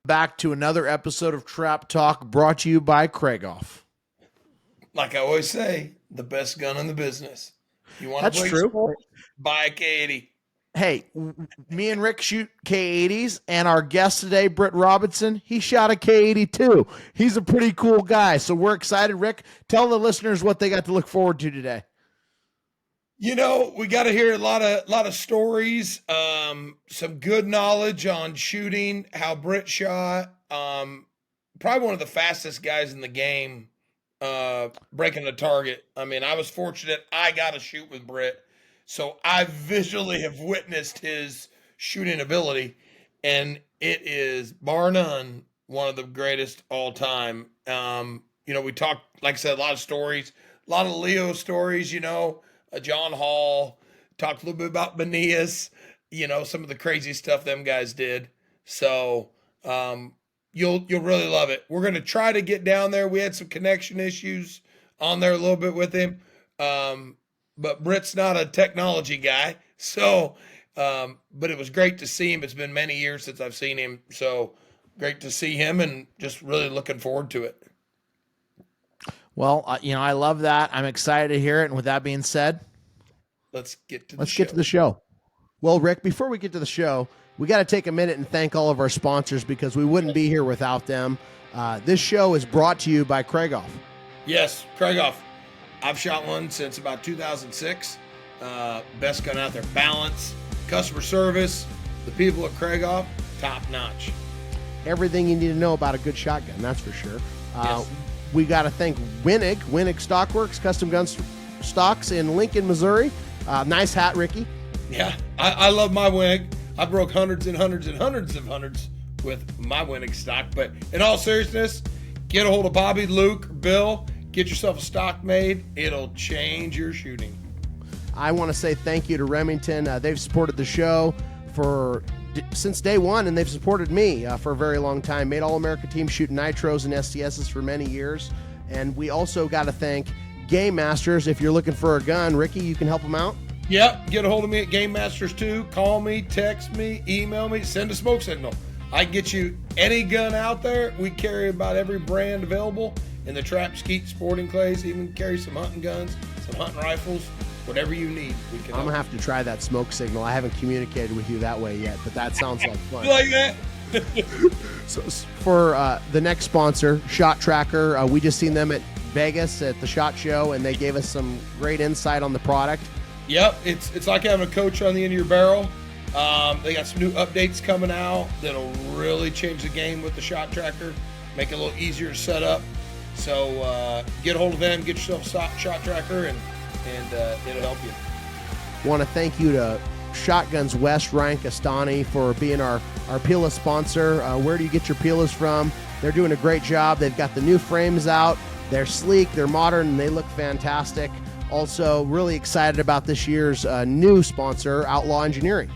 Back to another episode of Trap Talk brought to you by Craigoff. Like I always say, the best gun in the business. You want That's to play true. sports? Buy a K80. Hey, me and Rick shoot K80s, and our guest today, Britt Robinson, he shot a K80 too. He's a pretty cool guy, so we're excited. Rick, tell the listeners what they got to look forward to today. You know, we got to hear a lot of stories, some good knowledge on shooting, how Britt shot. Probably one of the fastest guys in the game, breaking the target. I mean, I was fortunate I got to shoot with Britt, so I visually have witnessed his shooting ability, and it is bar none one of the greatest all time. We talked, like I said, a lot of stories, a lot of Leo stories. John Hall, talked a little bit about Benias, some of the crazy stuff them guys did. So you'll really love it. We're going to try to get down there. We had some connection issues on there a little bit with him. But Britt's not a technology guy. So, but it was great to see him. It's been many years since I've seen him. So great to see him and just really looking forward to it. Well, I love that. I'm excited to hear it. And with that being said, let's get to the show. Well, Rick, before we get to the show, we got to take a minute and thank all of our sponsors because we wouldn't be here without them. This show is brought to you by Craigoff. Yes, Craigoff. I've shot one since about 2006. Best gun out there. Balance, customer service, the people at Craigoff, top notch. Everything you need to know about a good shotgun, that's for sure. Yes. We got to thank Winnig Stockworks, Custom Gun Stocks in Lincoln, Missouri. Nice hat, Ricky. Yeah, I love my Winnig. I broke hundreds and hundreds and hundreds of hundreds with my Winnig stock. But in all seriousness, get a hold of Bobby, Luke, or Bill. Get yourself a stock made. It'll change your shooting. I want to say thank you to Remington. They've supported the show since day one, and they've supported me for a very long time. Made All-America team shooting nitros and STSs for many years. And we also got to thank Game Masters. If you're looking for a gun, Ricky, you can help them out. Yep, get a hold of me at Game Masters 2. Call me, text me, email me, send a smoke signal. I can get you any gun out there. We carry about every brand available in the trap, skeet, sporting clays. Even carry some hunting guns, some hunting rifles. Whatever you need, we can. I'm going to have to try that smoke signal. I haven't communicated with you that way yet, but that sounds like fun. You like that? So for the next sponsor, Shot Tracker, we just seen them at Vegas at the SHOT Show, and they gave us some great insight on the product. Yep, it's like having a coach on the end of your barrel. They got some new updates coming out that'll really change the game with the Shot Tracker, make it a little easier to set up. So get a hold of them, get yourself a Shot Tracker, and it'll help you. Want to thank you to Shotguns West, Ryan Castani, for being our Pila sponsor. Where do you get your Pilas from? They're doing a great job. They've got the new frames out. They're sleek, they're modern, and they look fantastic. Also, really excited about this year's new sponsor, Outlaw Engineering.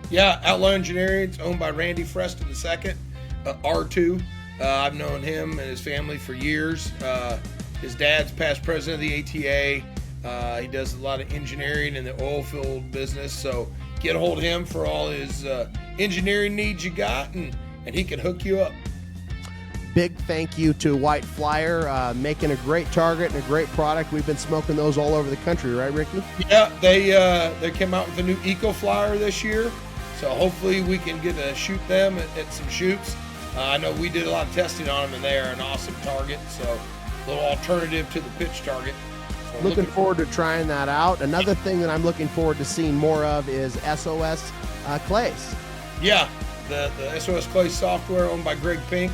Yeah, Outlaw Engineering. It's owned by Randy Freston II, R2. I've known him and his family for years. His dad's past president of the ATA. He does a lot of engineering in the oil field business. So get a hold of him for all his engineering needs you got, and he can hook you up. Big thank you to White Flyer, making a great target and a great product. We've been smoking those all over the country, right, Ricky? Yeah, they came out with a new Eco Flyer this year, so hopefully we can get to shoot them at some shoots. I know we did a lot of testing on them, and they are an awesome target, so a little alternative to the pitch target. So looking forward to trying that out. Another thing that I'm looking forward to seeing more of is SOS Clays. Yeah, the SOS Clays software owned by Greg Pink.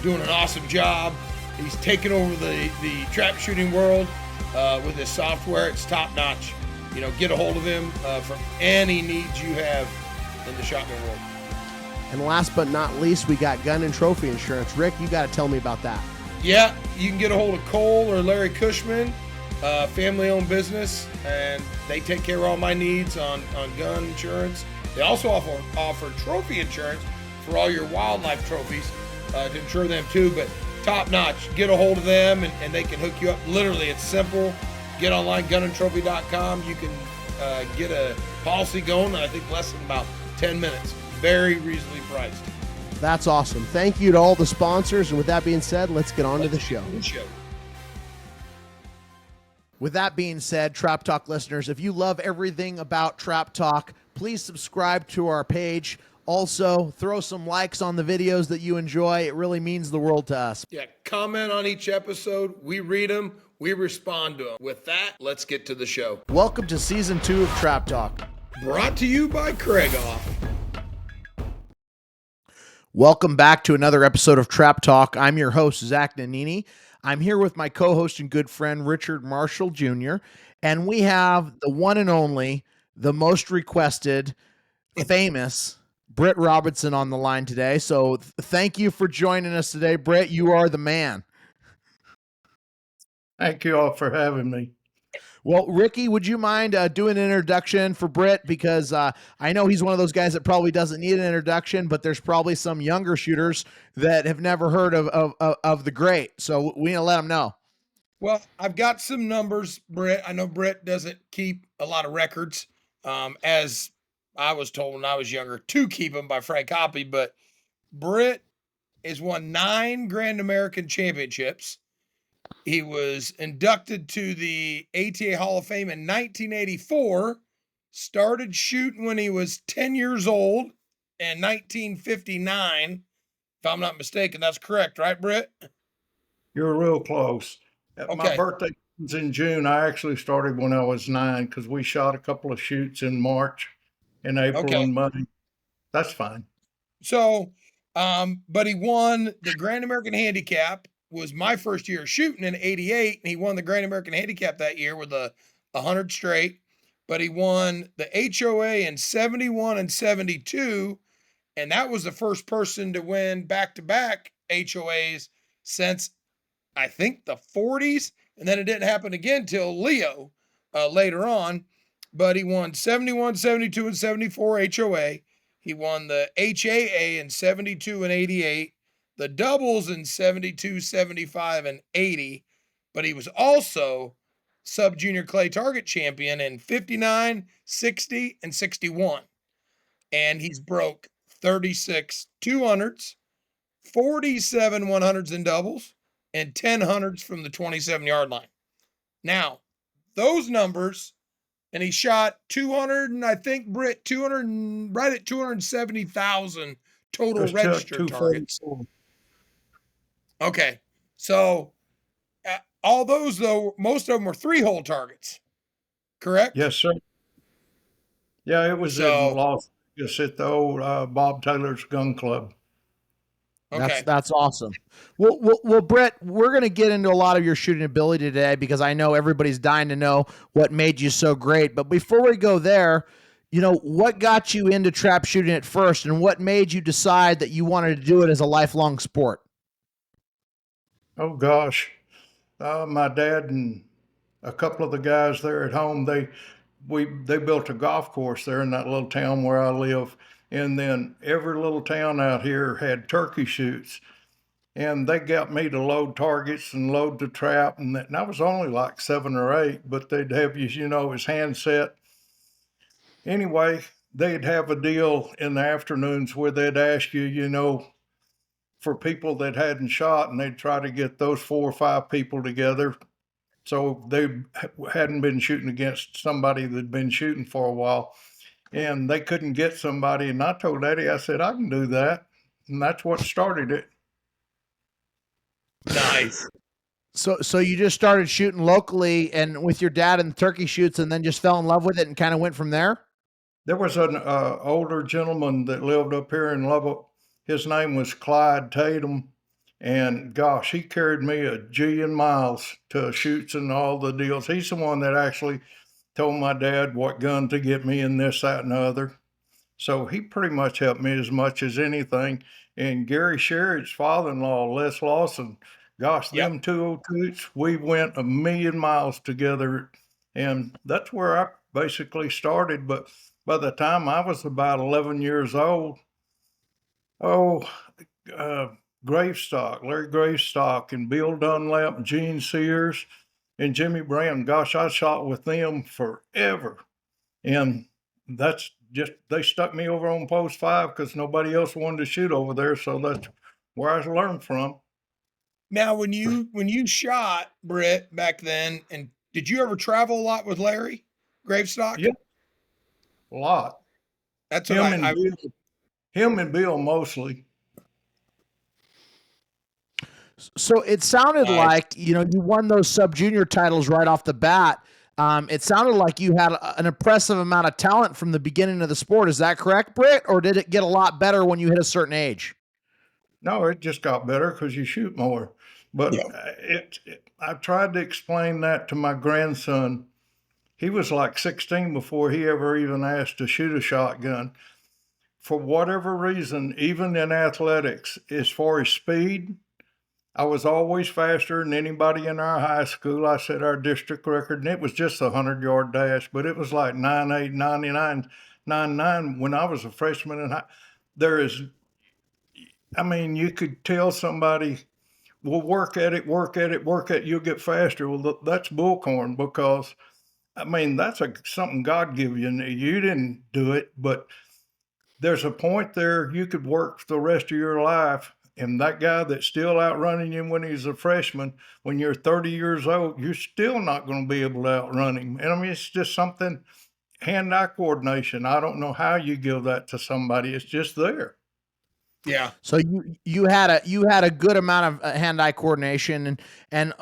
Doing an awesome job. He's taken over the trap shooting world with his software. It's top notch. Get a hold of him for any needs you have in the shotgun world. And last but not least, we got gun and trophy insurance. Rick, you got to tell me about that. Yeah, you can get a hold of Cole or Larry Cushman, family-owned business, and they take care of all my needs on gun insurance. They also offer trophy insurance for all your wildlife trophies. To insure them too, but top notch. Get a hold of them and they can hook you up. Literally, it's simple. Get online, gunandtrophy.com. You can get a policy going in, I think, less than about 10 minutes. Very reasonably priced. That's awesome. Thank you to all the sponsors. And with that being said, let's get on to the show. With that being said, Trap Talk listeners, if you love everything about Trap Talk, please subscribe to our page. Also, throw some likes on the videos that you enjoy. It really means the world to us. Yeah, comment on each episode. We read them. We respond to them. With that, let's get to the show. Welcome to Season 2 of Trap Talk. Brought to you by Craigoff. Welcome back to another episode of Trap Talk. I'm your host, Zach Nannini. I'm here with my co-host and good friend, Richard Marshall Jr., and we have the one and only, the most requested, famous Britt Robinson on the line today. So thank you for joining us today, Britt. You are the man. Thank you all for having me. Well, Ricky, would you mind doing an introduction for Britt? Because I know he's one of those guys that probably doesn't need an introduction, but there's probably some younger shooters that have never heard of the great. So we need to let them know. Well, I've got some numbers, Britt. I know Britt doesn't keep a lot of records, as I was told when I was younger to keep them by Frank Hoppy, but Britt has won 9 Grand American Championships. He was inducted to the ATA Hall of Fame in 1984, started shooting when he was 10 years old in 1959. If I'm not mistaken, that's correct, right, Britt? You're real close. Okay. My birthday was in June. I actually started when I was 9 because we shot a couple of shoots in March and April and May. That's fine. So, but he won the Grand American Handicap. Was my first year shooting in 88, and he won the Grand American Handicap that year with a 100 straight. But he won the HOA in 71 and 72, and that was the first person to win back-to-back HOAs since, I think, the 40s, and then it didn't happen again till Leo later on. But he won 71, 72, and 74 HOA. He won the HAA in 72 and 88, the doubles in 72, 75, and 80. But he was also sub-junior clay target champion in 59, 60, and 61. And he's broke 36 200s, 47 100s in doubles, and 10 hundreds from the 27-yard line. Now, those numbers, and he shot 200, and I think, Britt, 200, right at 270,000 total registered targets. Okay, so all those, though, most of them were 3-hole targets, correct? Yes, sir. Yeah, it was in Las Vegas at the old Bob Taylor's Gun Club. Okay. That's awesome. Well, Britt, we're going to get into a lot of your shooting ability today because I know everybody's dying to know what made you so great. But before we go there, what got you into trap shooting at first, and what made you decide that you wanted to do it as a lifelong sport? Oh gosh, my dad and a couple of the guys there at home, they built a golf course there in that little town where I live. And then every little town out here had turkey shoots, and they got me to load targets and load the trap. And I was only like 7 or 8, but they'd have you, as handset. Anyway, they'd have a deal in the afternoons where they'd ask you, for people that hadn't shot, and they'd try to get those 4 or 5 people together. So they hadn't been shooting against somebody that'd been shooting for a while, and they couldn't get somebody. And I told Eddie, I said, I can do that. And that's what started it. Nice. So you just started shooting locally and with your dad and the turkey shoots, and then just fell in love with it and kind of went from there? There was an older gentleman that lived up here in Lubbock. His name was Clyde Tatum. And gosh, he carried me a jillion miles to shoots and all the deals. He's the one that actually told my dad what gun to get me and this, that, and the other. So he pretty much helped me as much as anything. And Gary Sherritt's father-in-law, Les Lawson, gosh, them 202s, we went a million miles together. And that's where I basically started. But by the time I was about 11 years old, Gravestock, Larry Gravestock, and Bill Dunlap, and Gene Sears, and Jimmy Brown. Gosh, I shot with them forever. And that's just they stuck me over on post 5 because nobody else wanted to shoot over there. So that's where I learned from. Now, when you shot Britt back then, and did you ever travel a lot with Larry Gravestock? Yeah, a lot. That's what Him and Bill, him and Bill mostly. So it sounded Nice. like, you won those sub junior titles right off the bat. It sounded like you had an impressive amount of talent from the beginning of the sport. Is that correct, Britt? Or did it get a lot better when you hit a certain age? No, it just got better because you shoot more. But I tried to explain that to my grandson. He was like 16 before he ever even asked to shoot a shotgun. For whatever reason, even in athletics, as far as speed, I was always faster than anybody in our high school. I set our district record, and it was just a 100-yard dash, but it was like 9.8, 99, 99 when I was a freshman in high. You could tell somebody, well, work at it, you'll get faster. Well, that's bullcorn because, that's something God gave you. You didn't do it, but there's a point there you could work for the rest of your life. And that guy that's still outrunning you when he's a freshman, when you're 30 years old, you're still not going to be able to outrun him. And it's just something, hand-eye coordination. I don't know how you give that to somebody. It's just there. Yeah. So you had a good amount of hand-eye coordination, and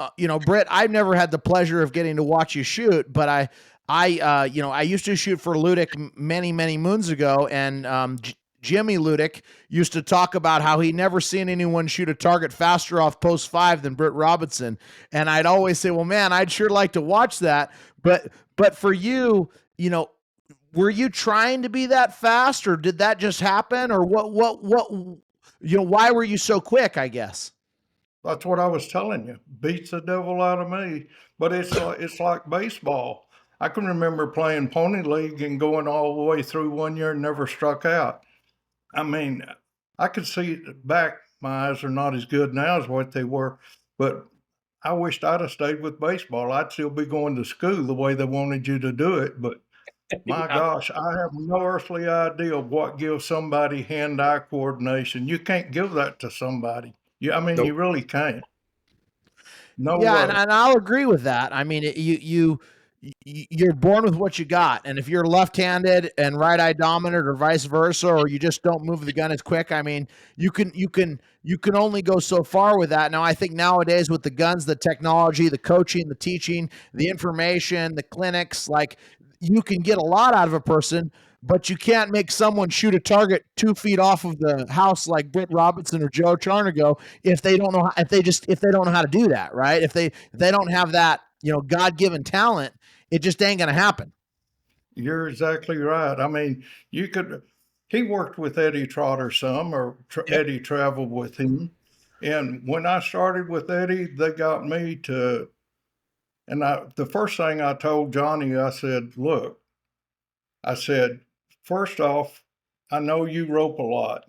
Britt, I've never had the pleasure of getting to watch you shoot, but I used to shoot for Ludick many moons ago, and Jimmy Ludick used to talk about how he never seen anyone shoot a target faster off post 5 than Britt Robinson, and I'd always say, well, man, I'd sure like to watch that, but for you, were you trying to be that fast, or did that just happen, or what, why were you so quick, I guess? That's what I was telling you. Beats the devil out of me. But it's like baseball. I can remember playing Pony League and going all the way through one year and never struck out. I could see it back. My eyes are not as good now as what they were, but I wished I'd have stayed with baseball. I'd still be going to school the way they wanted you to do it, but my gosh, I have no earthly idea of what gives somebody hand-eye coordination. You can't give that to somebody. Nope. You really can't. No Yeah, way. and I'll agree with that. I mean, you're born with what you got, and if you're left-handed and right-eye dominant, or vice versa, or you just don't move the gun as quick, you can only go so far with that. Now, I think nowadays with the guns, the technology, the coaching, the teaching, the information, the clinics, like, you can get a lot out of a person, but you can't make someone shoot a target 2 feet off of the house like Britt Robinson or Joe Charnago if they don't know how to do that, right? If they don't have that, God-given talent, it just ain't gonna happen. You're exactly right. He worked with Eddie Trotter some, or Eddie traveled with him. And when I started with Eddie, they got me to, and the first thing I told Johnny, I said, look, first off, I know you rope a lot.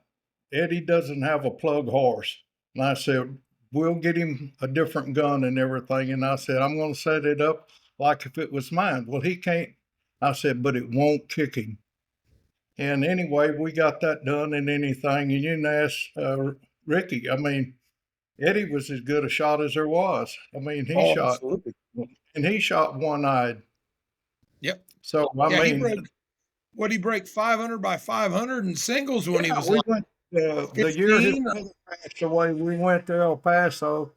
Eddie doesn't have a plug horse. And I said, we'll get him a different gun and everything. And I said, I'm going to set it up like if it was mine. Well, he can't. I said, but it won't kick him. And anyway, we got that done and anything. And you can ask Ricky. Eddie was as good a shot as there was. He shot, absolutely. and he shot one-eyed. Yep. So, he break 500 by 500 in singles when he was we went, the year his brother passed away, we went to El Paso,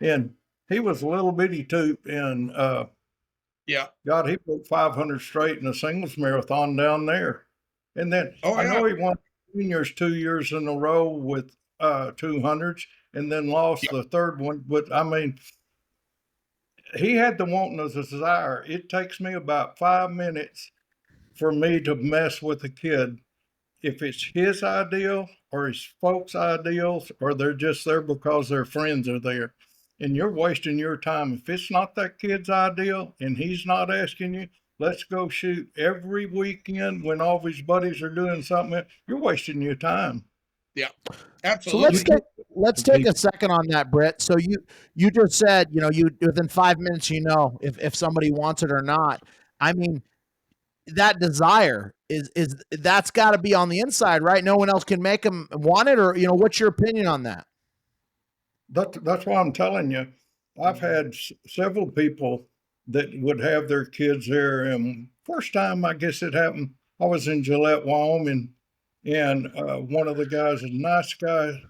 and he was a little bitty toot, and God, he broke 500 straight in a singles marathon down there. And then I know he won juniors 2 years in a row with 200s, and then lost the third one. But he had the want and the desire. It takes me about 5 minutes for me to mess with a kid. If it's his ideal or his folks' ideals, or they're just there because their friends are there, and you're wasting your time. If it's not that kid's ideal and he's not asking you, let's go shoot every weekend when all of his buddies are doing something, you're wasting your time. Yeah, absolutely. So let's take a second on that, Britt. So you just said, you within 5 minutes, if somebody wants it or not. that desire is that's got to be on the inside, right? No one else can make them want it, or what's your opinion on that? That's why I'm telling you. I've had several people that would have their kids there. And first time, I guess it happened, I was in Gillette, Wyoming, and one of the guys, a nice guy,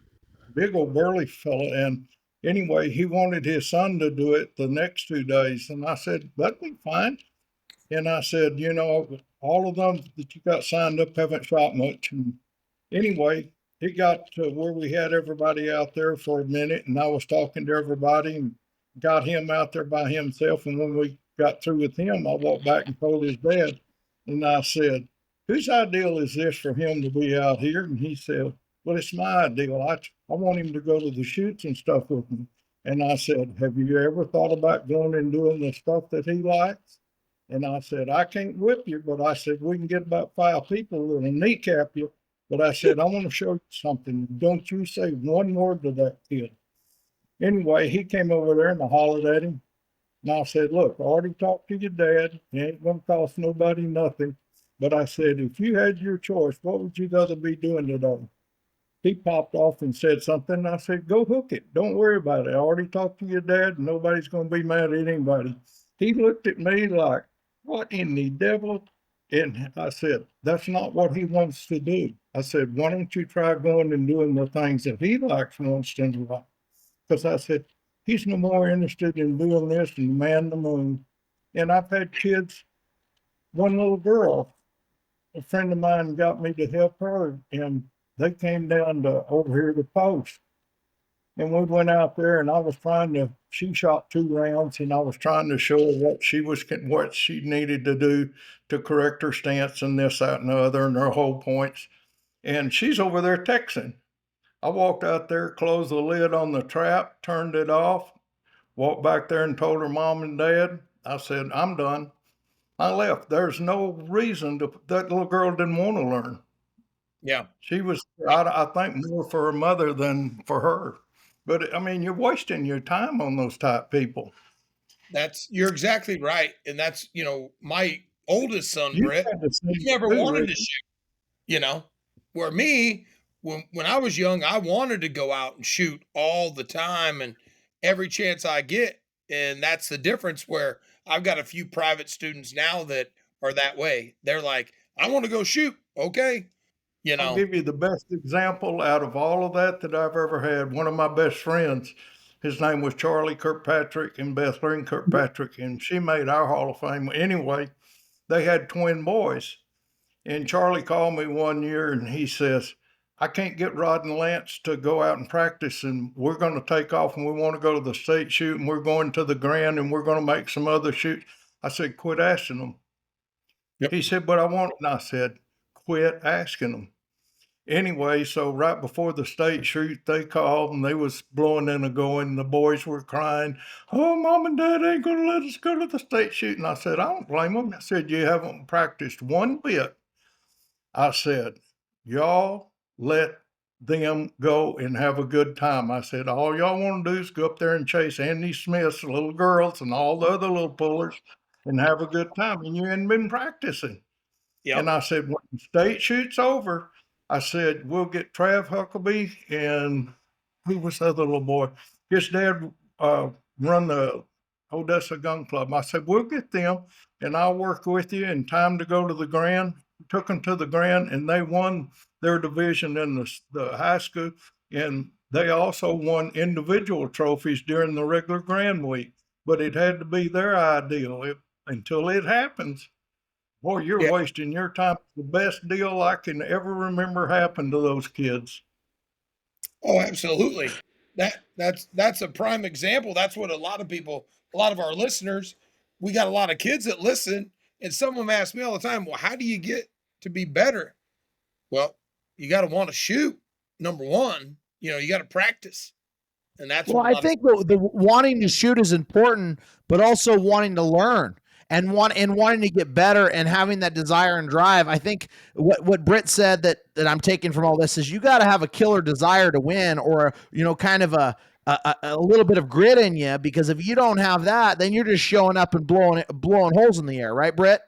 big old burly fella. And anyway, he wanted his son to do it the next 2 days. And I said, that'd be fine. And I said, all of them that you got signed up haven't shot much. And anyway, it got to where we had everybody out there for a minute, and I was talking to everybody and got him out there by himself. And when we got through with him, I walked back and told his dad, and I said, whose ideal is this for him to be out here? And he said, well, it's my ideal. I want him to go to the shoots and stuff with me. And I said, have you ever thought about going and doing the stuff that he likes? And I said, I can't whip you, but I said, we can get about 5 people that'll kneecap you. But I said, I want to show you something. Don't you say one word to that kid. Anyway, he came over there and I hollered at him. And I said, look, I already talked to your dad. It ain't going to cost nobody nothing. But I said, if you had your choice, what would you rather be doing today? He popped off and said something. I said, go hook it. Don't worry about it. I already talked to your dad and nobody's going to be mad at anybody. He looked at me like, what in the devil? And I said, that's not what he wants to do. I said, why don't you try going and doing the things that he likes once in a while? Because I said, he's no more interested in doing this than man the moon. And I've had kids, one little girl, a friend of mine got me to help her, and they came down to over here to post. And we went out there, and I was she shot 2 rounds, and I was trying to show her what she needed to do to correct her stance and this, that, and the other, and her whole points. And she's over there texting. I walked out there, closed the lid on the trap, turned it off, walked back there and told her mom and dad. I said, I'm done. I left. There's no reason that little girl didn't want to learn. Yeah. She was, I think, more for her mother than for her. But I mean, you're wasting your time on those type people. You're exactly right. And that's, my oldest son, Britt, he never wanted to shoot, where me, when I was young, I wanted to go out and shoot all the time and every chance I get. And that's the difference where I've got a few private students now that are that way. They're like, I want to go shoot. Okay. I'll give you the best example out of all of that I've ever had. One of my best friends, his name was Charlie Kirkpatrick and Beth Lynn Kirkpatrick, and she made our Hall of Fame. Anyway, they had twin boys. And Charlie called me one year and he says, I can't get Rod and Lance to go out and practice, and we're going to take off and we want to go to the state shoot, and we're going to the Grand and we're going to make some other shoots. I said, quit asking them. Yep. He said, but I want it. And I said, quit asking them. Anyway, so right before the state shoot, they called and they was blowing in a going. The boys were crying, oh, mom and dad ain't going to let us go to the state shoot. And I said, I don't blame them. I said, you haven't practiced one bit. I said, y'all let them go and have a good time. I said, all y'all want to do is go up there and chase Andy Smith's little girls and all the other little pullers and have a good time. And you hadn't been practicing. Yep. And I said, when the state shoot's over, I said, we'll get Trav Huckabee and who was the other little boy? His dad run the Odessa Gun Club. I said, we'll get them and I'll work with you, and time to go to the Grand. Took them to the Grand and they won their division in the high school. And they also won individual trophies during the regular Grand week. But it had to be their ideal. Until it happens, boy, you're wasting your time. The best deal I can ever remember happened to those kids. Oh, absolutely. That's a prime example. That's what a lot of our listeners, we got a lot of kids that listen, and some of them ask me all the time, well, how do you get to be better? Well, you got to want to shoot. Number one, you got to practice. And that's I think the wanting to shoot is important, but also wanting to learn. And wanting to get better and having that desire and drive. I think what Britt said that I'm taking from all this is you got to have a killer desire to win, or kind of a little bit of grit in you, because if you don't have that, then you're just showing up and blowing holes in the air, right, Britt?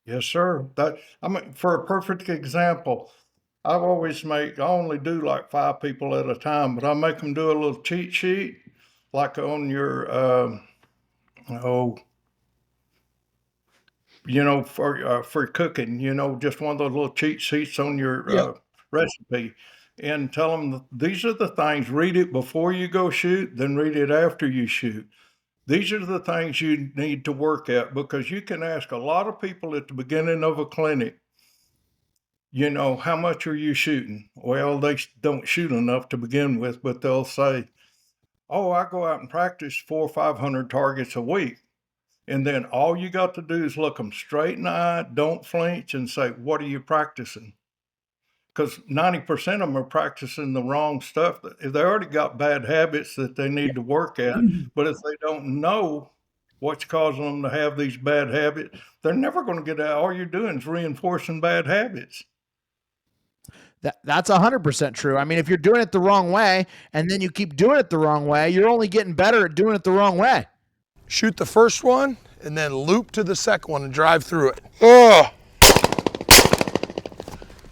Yes, sir. I mean, for a perfect example, I only do like 5 people at a time, but I make them do a little cheat sheet, like on your, oh, for cooking, just one of those little cheat sheets on your Yep. recipe, and tell them these are the things. Read it before you go shoot, then read it after you shoot. These are the things you need to work at, because you can ask a lot of people at the beginning of a clinic, how much are you shooting? Well, they don't shoot enough to begin with, but they'll say, oh, I go out and practice 400 or 500 targets a week. And then all you got to do is look them straight in the eye, don't flinch, and say, what are you practicing? Because 90% of them are practicing the wrong stuff. They already got bad habits that they need to work at. But if they don't know what's causing them to have these bad habits, they're never going to get out. All you're doing is reinforcing bad habits. That's 100% true. I mean, if you're doing it the wrong way and then you keep doing it the wrong way, you're only getting better at doing it the wrong way. Shoot the first one and then loop to the second one and drive through it. Oh,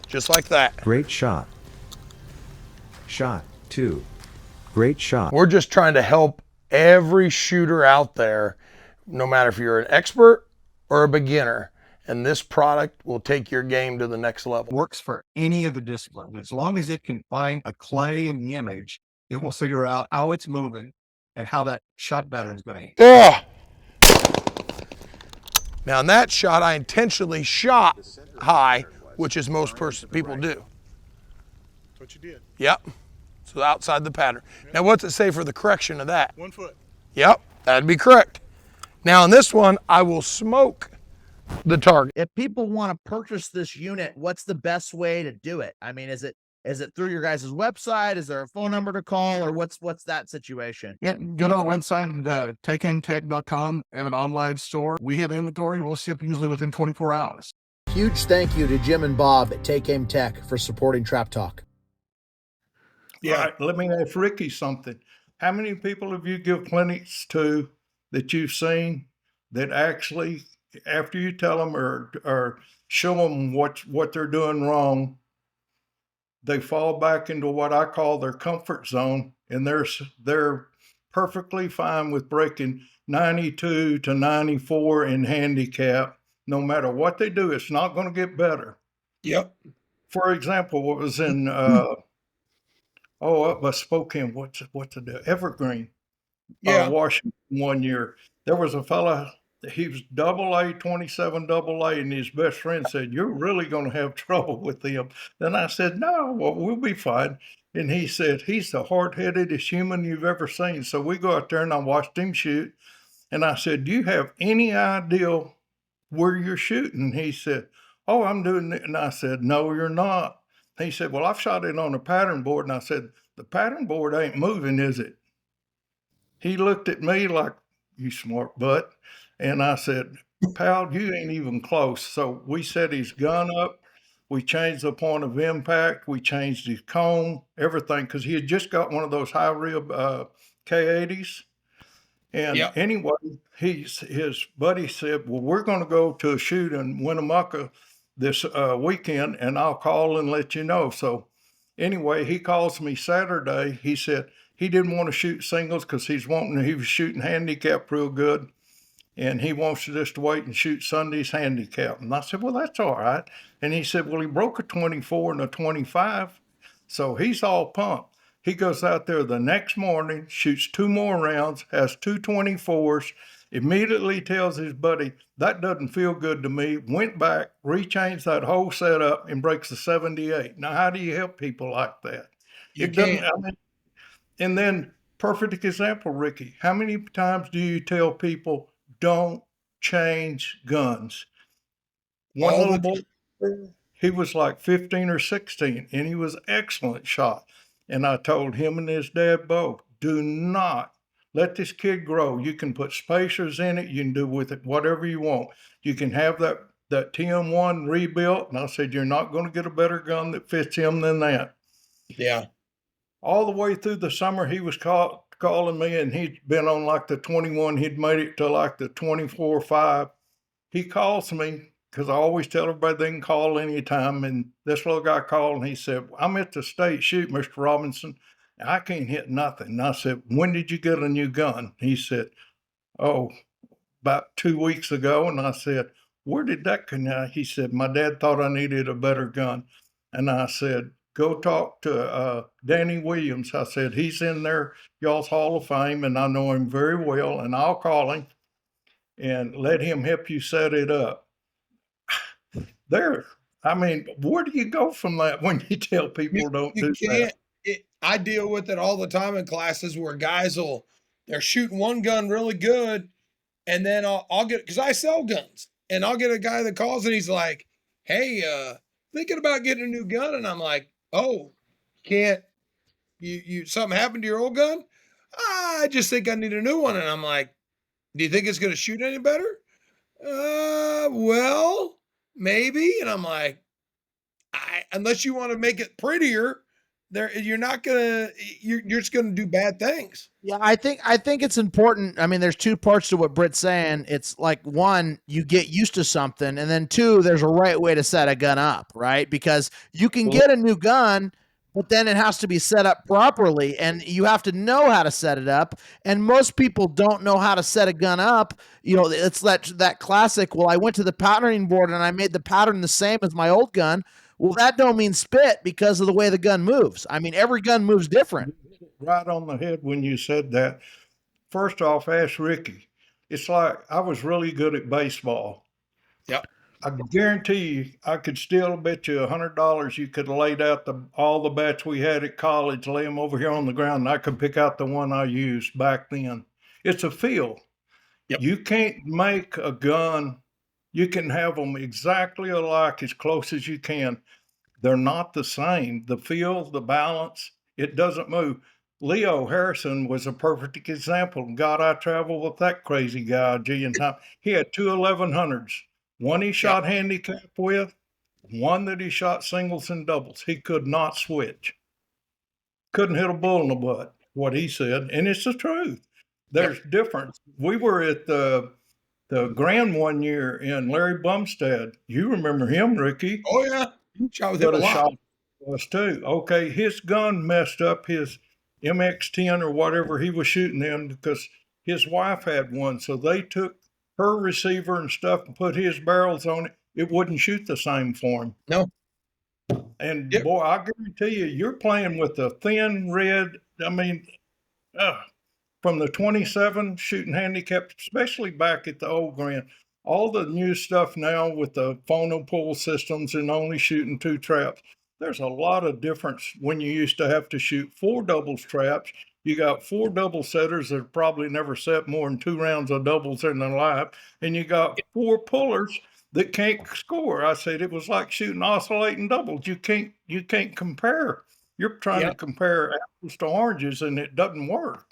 just like that. Great shot. Shot 2. Great shot. We're just trying to help every shooter out there, no matter if you're an expert or a beginner, and this product will take your game to the next level. Works for any of the disciplines. As long as it can find a clay in the image, it will figure out how it's moving and how that shot pattern is going. Oh. Now in that shot, I intentionally shot high, which is most people do. That's what you did. Yep. So outside the pattern. Now what's it say for the correction of that? 1 foot. Yep, that'd be correct. Now in this one, I will smoke the target. If people want to purchase this unit, what's the best way to do it? I mean, is it through your guys' website? Is there a phone number to call, or what's that situation? Yeah, go to our website, takeintech.com, and an online store. We have inventory. We'll ship usually within 24 hours. Huge thank you to Jim and Bob at Take Aim Tech for supporting Trap Talk. Yeah. All right, let me ask Ricky something. How many people have you give clinics to that you've seen that actually, after you tell them or show them what they're doing wrong, they fall back into what I call their comfort zone, and they're perfectly fine with breaking 92 to 94 in handicap. No matter what they do, it's not going to get better. Yep. For example, what was in up by Spokane, what's the Evergreen, Yeah. Washington one year. There was a fella, he was AA, 27 AA, and his best friend said, you're really going to have trouble with him. Then I said, no, well, we'll be fine. And he said, he's the hard-headedest human you've ever seen. So we go out there and I watched him shoot. And I said, do you have any idea where you're shooting? He said, oh, I'm doing it. And I said, no, you're not. He said, well, I've shot it on a pattern board. And I said, the pattern board ain't moving, is it? He looked at me like, you smart butt. And I said, pal, you ain't even close. So we set his gun up. We changed the point of impact. We changed his cone, everything, because he had just got one of those high rib K80s. And Yep. anyway, his buddy said, well, we're going to go to a shoot in Winnemucca this weekend, and I'll call and let you know. So anyway, he calls me Saturday. He said he didn't want to shoot singles because he was shooting handicap real good, and he wants to just wait and shoot Sunday's handicap. And I said, well, that's all right. And he said, well, he broke a 24 and a 25, so he's all pumped. He goes out there the next morning, shoots 2 more rounds, has 2 24s, immediately tells his buddy, that doesn't feel good to me, went back, rechanged that whole setup, and breaks a 78. Now, how do you help people like that? You It doesn't, can't. and then, perfect example, Ricky, how many times do you tell people, don't change guns? One All little the boy, he was like 15 or 16, and he was excellent shot. And I told him and his dad both, do not let this kid grow. You can put spacers in it. You can do with it whatever you want. You can have that TM1 rebuilt. And I said, you're not going to get a better gun that fits him than that. Yeah. All the way through the summer, he was calling me, and he'd been on like the 21. He'd made it to like the 24-5. He calls me because I always tell everybody they can call anytime. And this little guy called and he said, I'm at the state shoot, Mr. Robinson. I can't hit nothing. And I said, when did you get a new gun? He said, oh, about 2 weeks ago. And I said, where did that come out? He said, my dad thought I needed a better gun. And I said, go talk to Danny Williams. I said, he's in there, y'all's Hall of Fame, and I know him very well, and I'll call him and let him help you set it up. There, I mean, where do you go from that when you tell people don't do that? I deal with it all the time in classes where guys they're shooting one gun really good, and then I'll get, because I sell guns, and I'll get a guy that calls and he's like, hey, thinking about getting a new gun. And I'm like, oh, can't you something happened to your old gun? I just think I need a new one. And I'm like, do you think it's going to shoot any better? Well, maybe. And I'm like, unless you want to make it prettier, you're not gonna, you're just gonna do bad things. Yeah, I think it's important. I mean, there's two parts to what Britt's saying. It's like, one, you get used to something, and then two, there's a right way to set a gun up, right? Because you can get a new gun, but then it has to be set up properly, and you have to know how to set it up. And most people don't know how to set a gun up. You know, it's that classic, well, I went to the patterning board and I made the pattern the same as my old gun. Well, that don't mean spit because of the way the gun moves. I mean, every gun moves different. Right on the head when you said that. First off, ask Ricky. It's like I was really good at baseball. Yep. I guarantee you, I could still bet you $100 you could have laid out all the bats we had at college, lay them over here on the ground, and I could pick out the one I used back then. It's a feel. Yep. You can't make a gun. You can have them exactly alike as close as you can. They're not the same. The feel, the balance, it doesn't move. Leo Harrison was a perfect example. God, I traveled with that crazy guy, G and Tom. He had two 1100s. One he shot handicap with, one that he shot singles and doubles. He could not switch. Couldn't hit a bull in the butt, what he said. And it's the truth. There's difference. We were at the Grand one year in Larry Bumstead. You remember him, Ricky? Oh, yeah. Shot with him a lot. Shot us too. Okay, his gun messed up his MX-10 or whatever he was shooting in because his wife had one. So they took her receiver and stuff and put his barrels on it. It wouldn't shoot the same for him. No. And boy, I guarantee you, you're playing with a thin red. I mean, from the 27 shooting handicap, especially back at the old Grand. All the new stuff now with the phono pull systems and only shooting 2 traps. There's a lot of difference when you used to have to shoot 4 doubles traps. You got 4 double setters that probably never set more than 2 rounds of doubles in their life. And you got 4 pullers that can't score. I said it was like shooting oscillating doubles. You can't compare. You're trying to compare apples to oranges and it doesn't work.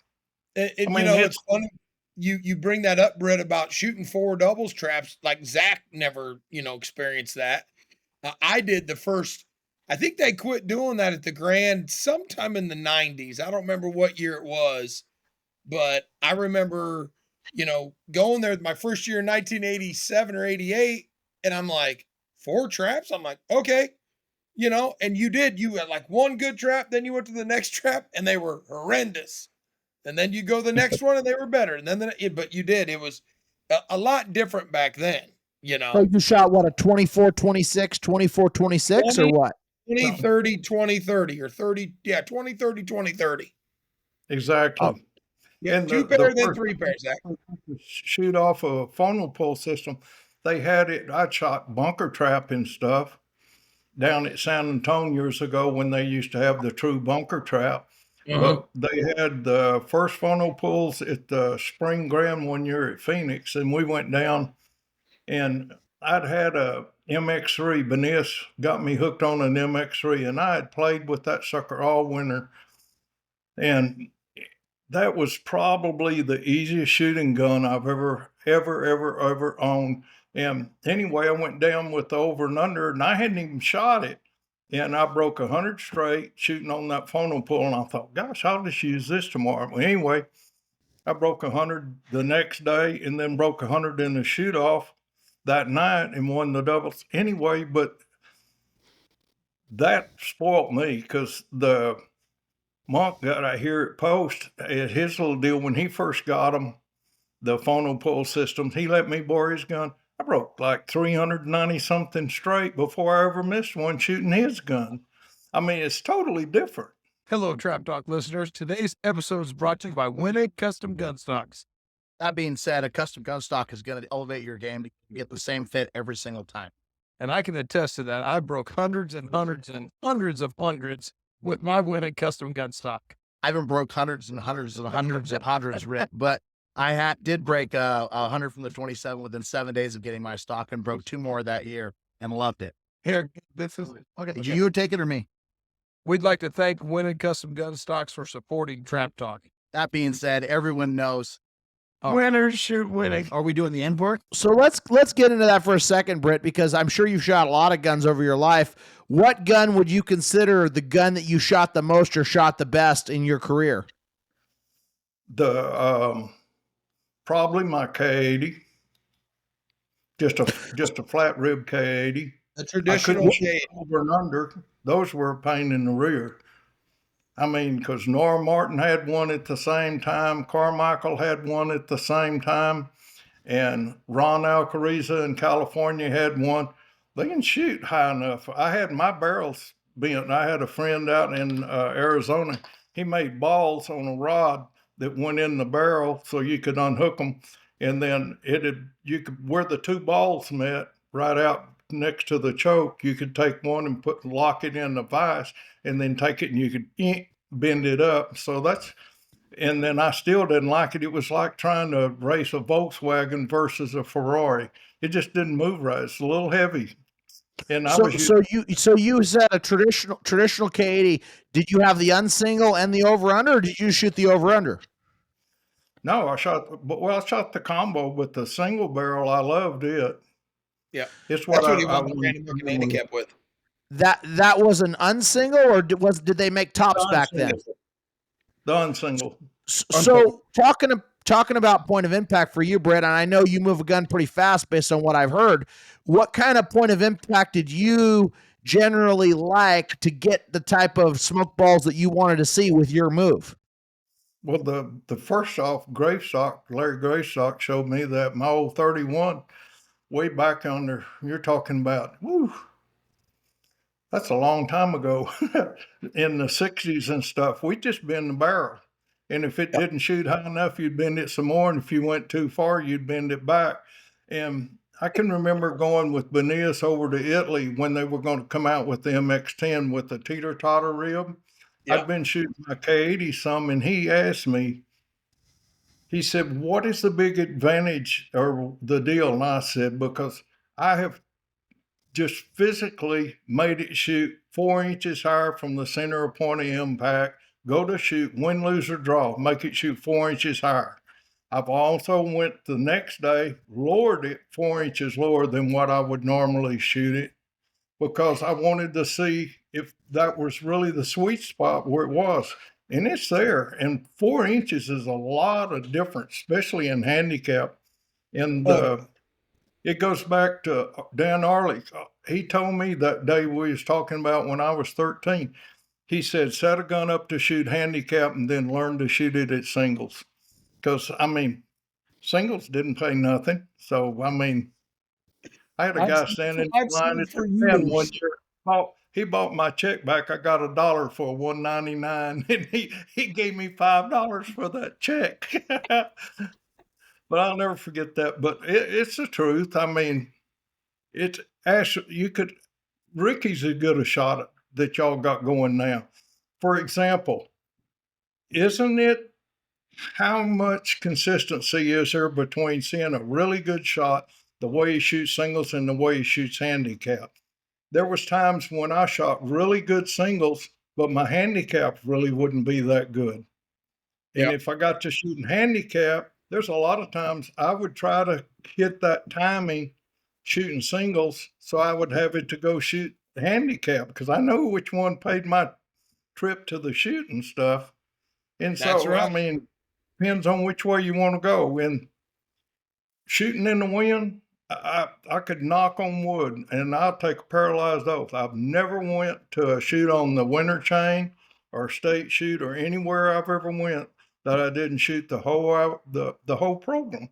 I mean, it's funny. You bring that up, Britt, about shooting 4 doubles traps. Like Zach never, experienced that. I did the first. I think they quit doing that at the Grand sometime in the 90s. I don't remember what year it was, but I remember, going there my first year in 1987 or 88, and I'm like, 4 traps? I'm like, okay, and you had like one good trap, then you went to the next trap, and they were horrendous. And then you go to the next one and they were better. And then, but you did. It was a lot different back then, So you shot what, a 24, 26, 24, 26 or what? 20, 30, 20, 30 or 30. Yeah, 20, 30, 20, 30. Exactly. Oh. Yeah, and 2 pairs, then 3 pairs. Shoot off a phono pull system. They had it. I shot bunker trap and stuff down at San Antonio years ago when they used to have the true bunker trap. But they had the first phono pulls at the Spring Grand one year at Phoenix, and we went down, and I'd had a MX3. Benice got me hooked on an MX3, and I had played with that sucker all winter, and that was probably the easiest shooting gun I've ever owned. And anyway, I went down with the over and under, and I hadn't even shot it. And I broke 100 straight shooting on that phono pull. And I thought, gosh, I'll just use this tomorrow. Well, anyway, I broke 100 the next day and then broke 100 in the shoot off. that night and won the doubles anyway. But that spoiled me because the monk got out here at Post at his little deal when he first got them, the phono-pull systems. He let me borrow his gun. I broke like 390 something straight before I ever missed one shooting his gun. I mean, it's totally different. Hello, Trap Talk listeners. Today's episode is brought to you by Winning Custom Gun Stocks. That being said, a custom gun stock is going to elevate your game to get the same fit every single time. And I can attest to that. I broke hundreds and hundreds and hundreds of hundreds with my Winning Custom Gun Stock. I haven't broke hundreds and hundreds and hundreds and hundreds, Rick, but I did break 100 from the 27 within 7 days of getting my stock and broke 2 more that year and loved it. Here, this is okay. Did you take it or me? We'd like to thank Winning Custom Gun Stocks for supporting Trap Talk. That being said, everyone knows. Winners shoot winning. Are we doing the end work? So let's get into that for a second, Britt, because I'm sure you've shot a lot of guns over your life. What gun would you consider the gun that you shot the most or shot the best in your career? The probably my K80, just a flat rib K80. The I traditional couldn't shade. shoot over and under. Those were a pain in the rear. I mean, because Nora Martin had one at the same time, Carmichael had one at the same time, and Ron Alcariza in California had one. They didn't shoot high enough. I had my barrels bent. I had a friend out in Arizona. He made balls on a rod that went in the barrel so you could unhook them, and then where the 2 balls met, right out next to the choke, you could take one and lock it in the vise, and then take it and you could bend it up. So and then I still didn't like it. It was like trying to race a Volkswagen versus a Ferrari. It just didn't move right. It's a little heavy. And So you said a traditional K80. Did you have the unsingle and the over under, or did you shoot the over under? No, I shot the combo with the single barrel. I loved it. Yeah, It's that's what I he won the wanted random to do. handicap with. That was an unsingle, or did they make tops back then? The unsingle. So talking about point of impact for you, Britt, and I know you move a gun pretty fast based on what I've heard. What kind of point of impact did you generally like to get the type of smoke balls that you wanted to see with your move? Well, the first off, Larry Gravestock showed me that my old 31 way back on there. You're talking about, that's a long time ago. In the 60s and stuff, we just bend the barrel. And if it didn't shoot high enough, you'd bend it some more. And if you went too far, you'd bend it back. And I can remember going with Benias over to Italy when they were going to come out with the MX-10 with the teeter-totter rib. Yeah. I'd been shooting my K80 some, and he asked me, he said, what is the big advantage or the deal? And I said, because I have just physically made it shoot 4 inches higher from the center of point of impact, go to shoot, win, lose, or draw, make it shoot 4 inches higher. I've also went the next day, lowered it 4 inches lower than what I would normally shoot it, because I wanted to see if that was really the sweet spot where it was. And it's there. And 4 inches is a lot of difference, especially in handicap. And it goes back to Dan Arley. He told me that day we was talking about when I was 13. He said, set a gun up to shoot handicap and then learn to shoot it at singles. Because, I mean, singles didn't pay nothing. So, I mean, I had a guy standing in line at the pen one year. He bought my check back. I got $1 for $1.99, and he gave me $5 for that check. But I'll never forget that. But it's the truth. I mean, Ricky's as good a shot that y'all got going now. For example, isn't it, how much consistency is there between seeing a really good shot, the way he shoots singles and the way he shoots handicap? There was times when I shot really good singles, but my handicap really wouldn't be that good. And if I got to shooting handicap, there's a lot of times I would try to hit that timing shooting singles, so I would have it to go shoot handicap because I know which one paid my trip to the shooting stuff. And That's so, right. I mean, depends on which way you want to go. And shooting in the wind, I could knock on wood, and I'll take a paralyzed oath. I've never went to a shoot on the winter chain or state shoot or anywhere I've ever went that I didn't shoot the whole program.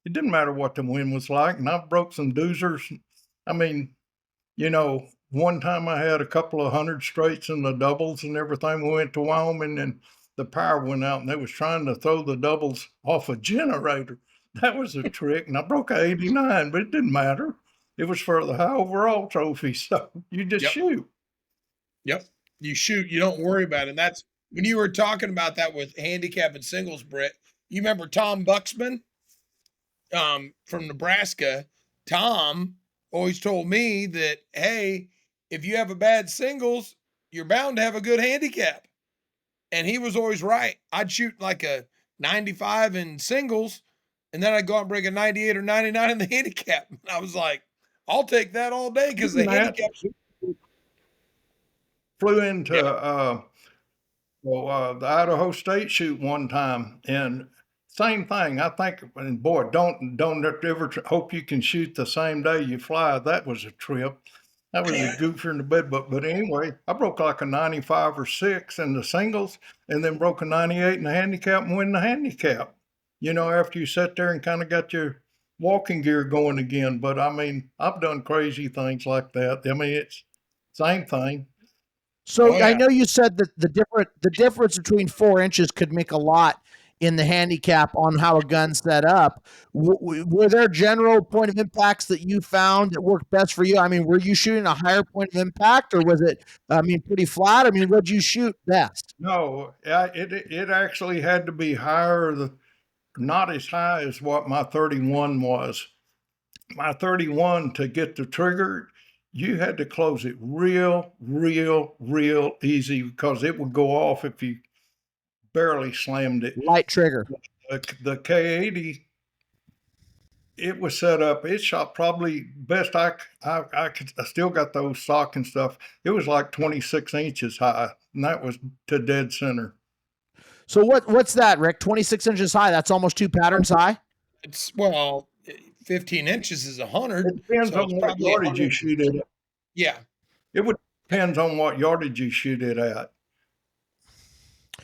It didn't matter what the wind was like, and I've broke some doozers. I mean, one time I had a couple of hundred straights in the doubles and everything. We went to Wyoming, and the power went out, and they was trying to throw the doubles off a generator. That was a trick, and I broke a 89, but it didn't matter. It was for the high overall trophy, so you just shoot. Yep. You shoot, you don't worry about it. And that's when you were talking about that with handicap and singles, Britt. You remember Tom Buxman from Nebraska? Tom always told me that, hey, if you have a bad singles, you're bound to have a good handicap. And he was always right. I'd shoot like a 95 in singles, and then I'd go out and break a 98 or 99 in the handicap. And I was like, I'll take that all day because the handicap flew into the Idaho State shoot one time, and same thing. I think, and boy, don't ever hope you can shoot the same day you fly. That was a trip. That was a goofer in the bed. But anyway, I broke like a 95 or 6 in the singles, and then broke a 98 in the handicap and win the handicap. After you sat there and kind of got your walking gear going again. But I mean, I've done crazy things like that. I mean, it's same thing. So I know you said that the difference between 4 inches could make a lot in the handicap on how a gun's set up. Were there general point of impacts that you found that worked best for you? I mean, were you shooting a higher point of impact, or was it, pretty flat? I mean, what'd you shoot best? No, it actually had to be higher, not as high as what my 31 was. My 31, to get the trigger, you had to close it real easy because it would go off if you barely slammed it. Light trigger. The K80, it was set up. It shot probably best I still got those stock and stuff. It was like 26 inches high, and that was to dead center. So what's that, Rick? 26 inches high. That's almost 2 patterns high. It's 15 inches is 100. It depends on what yardage you shoot it at. Yeah. It would depends on what yardage you shoot it at.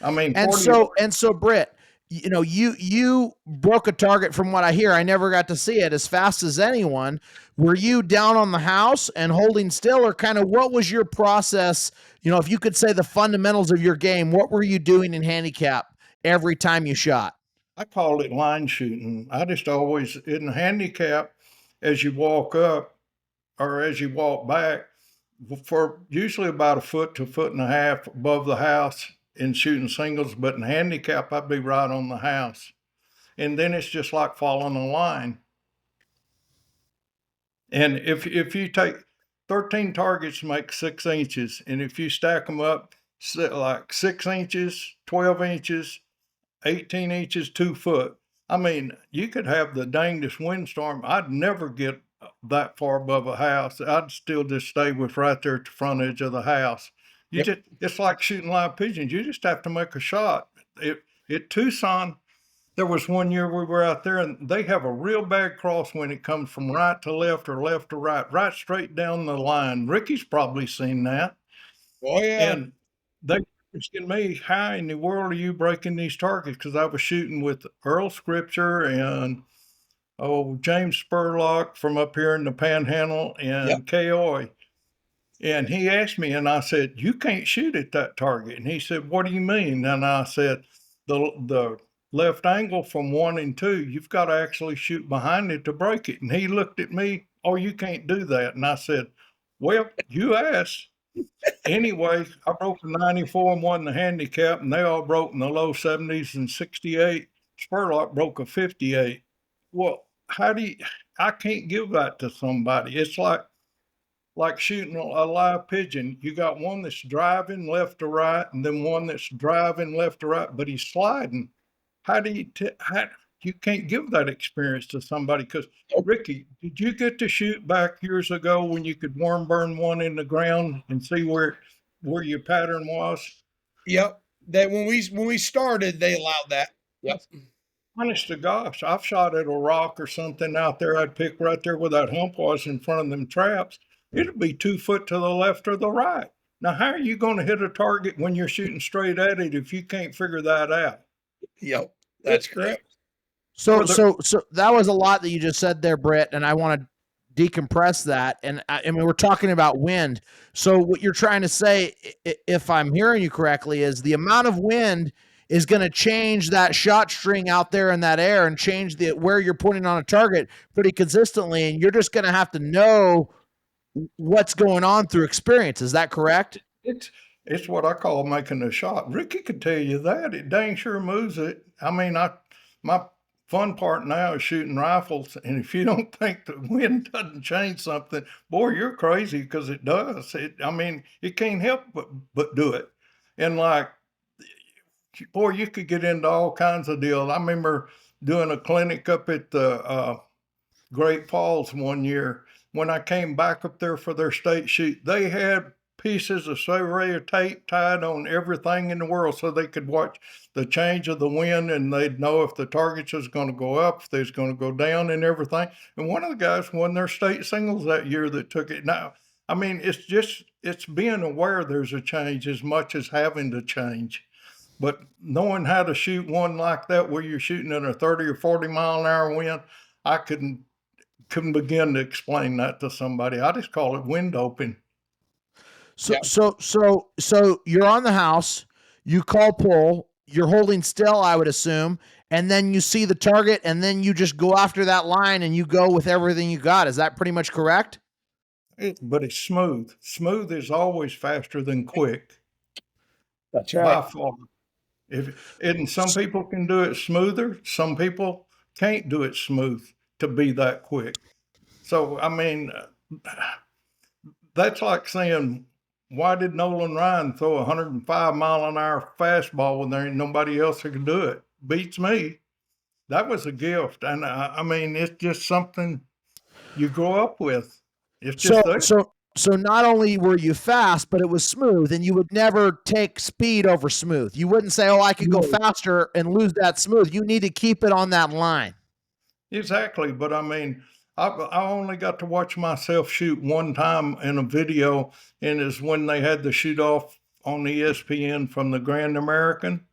I mean, and so Britt, you broke a target from what I hear. I never got to see it as fast as anyone. Were you down on the house and holding still, or kind of what was your process? If you could say the fundamentals of your game, what were you doing in handicap every time you shot? I called it line shooting. I just always, in the handicap, as you walk up or as you walk back, for usually about 1 foot to 1.5 foot above the house in shooting singles, but in handicap, I'd be right on the house. And then it's just like following a line. And if you take 13 targets, make 6 inches, and if you stack them up like 6 inches, 12 inches, 18 inches, 2 foot. I mean, you could have the dangest windstorm. I'd never get that far above a house. I'd still just stay with right there at the front edge of the house. It's like shooting live pigeons. You just have to make a shot. At Tucson, there was one year we were out there, and they have a real bad cross when it comes from right to left or left to right straight down the line. Ricky's probably seen that. Oh, yeah. And they asking me, how in the world are you breaking these targets? Because I was shooting with Earl Scripture and James Spurlock from up here in the Panhandle and K.O.I. And he asked me, and I said, you can't shoot at that target. And he said, what do you mean? And I said, the left angle from 1 and 2, you've got to actually shoot behind it to break it. And he looked at me, oh, you can't do that. And I said, well, you asked. Anyway, I broke the 94 and won the handicap, and they all broke in the low 70s and 68. Spurlock broke a 58. Well, I can't give that to somebody. It's like shooting a live pigeon. You got one that's driving left to right, and then one that's driving left to right, but he's sliding. You can't give that experience to somebody? Because Ricky, did you get to shoot back years ago when you could worm burn one in the ground and see where your pattern was? Yep. That when we started, they allowed that. Yep. Honest to gosh, I've shot at a rock or something out there. I'd pick right there where that hump was in front of them traps. It'd be 2 foot to the left or the right. Now, how are you going to hit a target when you're shooting straight at it if you can't figure that out? Yep, that's correct. So that was a lot that you just said there, Britt, and I want to decompress that. And I mean, we're talking about wind. So what you're trying to say, if I'm hearing you correctly, is the amount of wind is going to change that shot string out there in that air and change the where you're putting on a target pretty consistently, and you're just going to have to know what's going on through experience. Is that correct? It's what I call making a shot. Ricky could tell you that. It dang sure moves it. I mean, my fun part now is shooting rifles, and if you don't think the wind doesn't change something, boy, you're crazy, because it does. I mean, it can't help but do it. And like, boy, you could get into all kinds of deals. I remember doing a clinic up at the Great Falls one year. When I came back up there for their state shoot, they had pieces of survey tape tied on everything in the world so they could watch the change of the wind, and they'd know if the targets was going to go up, if they was going to go down, and everything. And one of the guys won their state singles that year that took it. Now, I mean, it's being aware there's a change as much as having to change. But knowing how to shoot one like that where you're shooting in a 30 or 40 mile an hour wind, I couldn't begin to explain that to somebody. I just call it wind open. So you're on the house, you call pull, you're holding still, I would assume, and then you see the target, and then you just go after that line and you go with everything you got. Is that pretty much correct? But it's smooth. Smooth is always faster than quick. That's By far. And some people can do it smoother. Some people can't do it smooth to be that quick. So, I mean, that's like saying, why did Nolan Ryan throw a 105 mile an hour fastball when there ain't nobody else who can do it? Beats me. That was a gift. And I mean, it's just something you grow up with. It's just there. So not only were you fast, but it was smooth, and you would never take speed over smooth. You wouldn't say, oh, I could go faster and lose that smooth. You need to keep it on that line. Exactly. But I mean, I only got to watch myself shoot one time in a video, and it's when they had the shoot off on ESPN from the Grand American.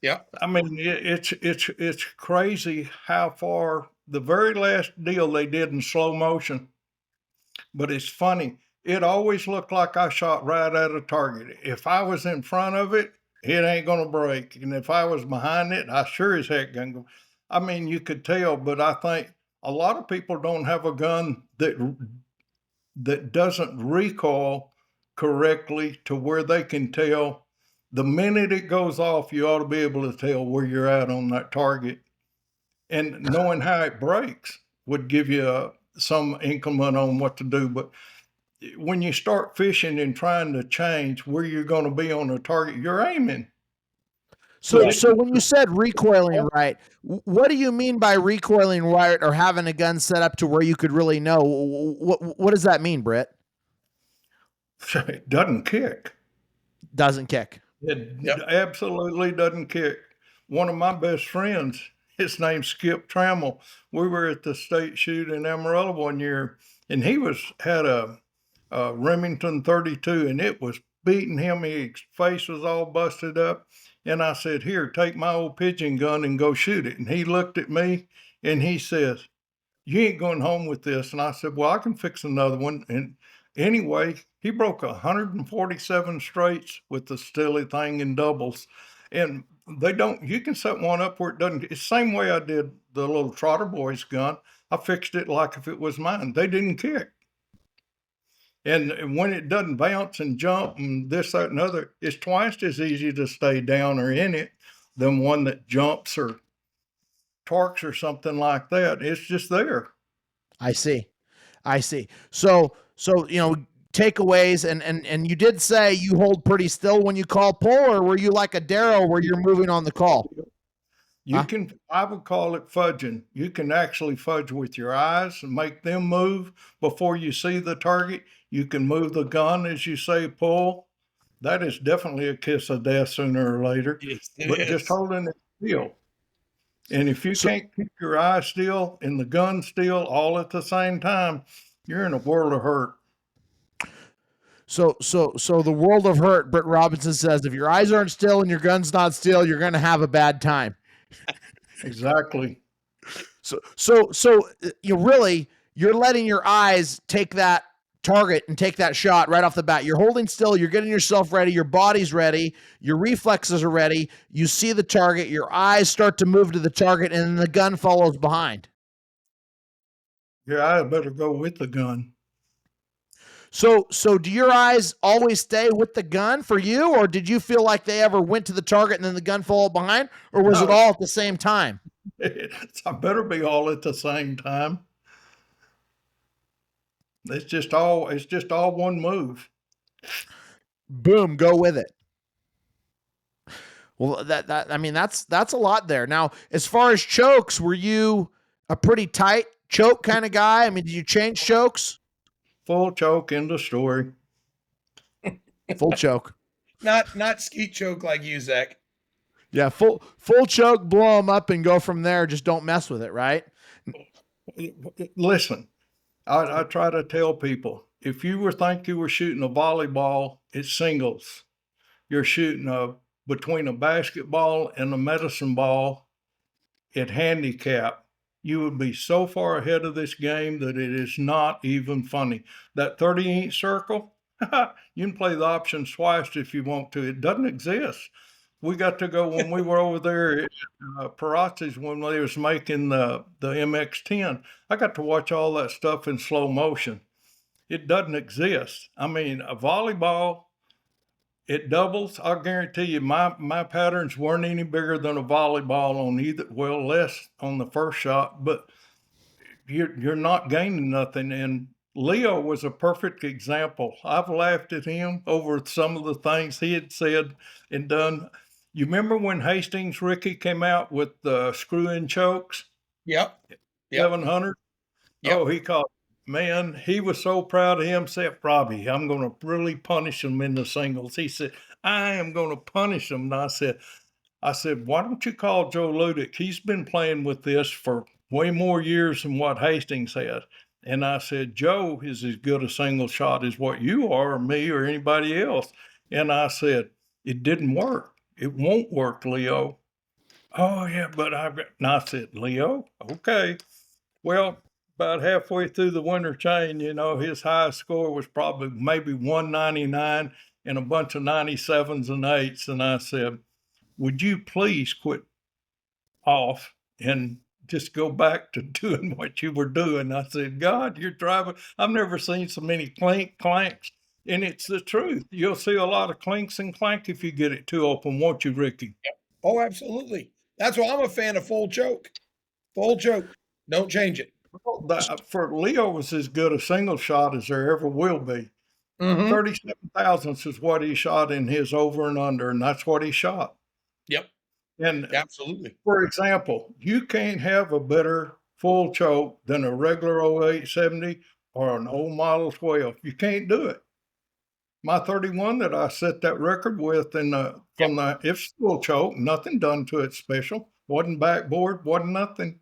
Yeah. I mean, it's crazy how far the very last deal they did in slow motion. But it's funny. It always looked like I shot right at a target. If I was in front of it, it ain't gonna break. And if I was behind it, I sure as heck gonna go. I mean, you could tell, but I think a lot of people don't have a gun that doesn't recoil correctly to where they can tell. The minute it goes off, you ought to be able to tell where you're at on that target. And knowing how it breaks would give you some increment on what to do. But when you start fishing and trying to change where you're going to be on a target, you're aiming. So when you said recoiling right, what do you mean by recoiling right or having a gun set up to where you could really know? What does that mean, Britt? It doesn't kick. Doesn't kick. It absolutely doesn't kick. One of my best friends, his name's Skip Trammell. We were at the state shoot in Amarillo one year, and he had a Remington 32, and it was beating him. His face was all busted up. And I said, here, take my old pigeon gun and go shoot it. And he looked at me and he says, you ain't going home with this. And I said, well, I can fix another one. And anyway, he broke 147 straights with the Stilly thing in doubles. And you can set one up where it doesn't. It's the same way I did the little Trotter Boys gun. I fixed it like if it was mine. They didn't kick. And when it doesn't bounce and jump and this, that, and other, it's twice as easy to stay down or in it than one that jumps or torques or something like that. It's just there. I see. So takeaways, and you did say you hold pretty still when you call pull, or were you like a Darrow where you're moving on the call? I would call it fudging. You can actually fudge with your eyes and make them move before you see the target. You can move the gun as you say pull. That is definitely a kiss of death sooner or later. Yes, but just holding it still. And if you can't keep your eye still and the gun still all at the same time, you're in a world of hurt. So the world of hurt, Britt Robinson says, if your eyes aren't still and your gun's not still, you're going to have a bad time. Exactly. So you really, you're letting your eyes take that target and take that shot right off the bat. You're holding still, you're getting yourself ready, your body's ready, your reflexes are ready, you see the target, your eyes start to move to the target, and then the gun follows behind. Your eye better go with the gun. So do your eyes always stay with the gun for you, or did you feel like they ever went to the target and then the gun followed behind, or was it all at the same time? I better be all at the same time. It's just all one move. Boom, go with it. Well, I mean, that's a lot there. Now, as far as chokes, were you a pretty tight choke kind of guy? I mean, did you change chokes? Full choke, end of story. Full choke. Not skeet choke like you, Zach. Yeah, full choke, blow them up and go from there. Just don't mess with it, right? Listen, I try to tell people, if you think you were shooting a volleyball, it's singles. You're shooting between a basketball and a medicine ball at handicap. You would be so far ahead of this game that it is not even funny. That 30-inch circle, you can play the options twice if you want to. It doesn't exist. We got to go when we were over there at Parazzi's when they was making the MX-10. I got to watch all that stuff in slow motion. It doesn't exist. I mean, a volleyball, it doubles. I'll guarantee you my patterns weren't any bigger than a volleyball on either, well, less on the first shot, but you're not gaining nothing. And Leo was a perfect example. I've laughed at him over some of the things he had said and done. You remember when Hastings Ricky came out with the screw-in chokes? Yep. 700? Yep. Oh, he was so proud of himself. Robbie, I'm going to really punish him in the singles. He said, I am going to punish him. And I said, why don't you call Joe Ludick? He's been playing with this for way more years than what Hastings has. And I said, Joe is as good a single shot as what you are, or me, or anybody else. And I said, it didn't work. It won't work, Leo. Oh, yeah, but and I said, Leo, okay. Well, about halfway through the winter chain, his highest score was probably maybe 199 and a bunch of 97s and 8s. And I said, would you please quit off and just go back to doing what you were doing? I said, God, you're driving. I've never seen so many clanks. And it's the truth. You'll see a lot of clinks and clank if you get it too open, won't you, Ricky? Yep. Oh, absolutely. That's why I'm a fan of full choke. Full choke. Don't change it. Well, for Leo was as good a single shot as there ever will be. Mm-hmm. 37 thousandths is what he shot in his over and under, and that's what he shot. Yep. And absolutely. For example, you can't have a better full choke than a regular 0870 or an old model 12. You can't do it. My 31 that I set that record with it's full choke, nothing done to it special. Wasn't backboard, wasn't nothing.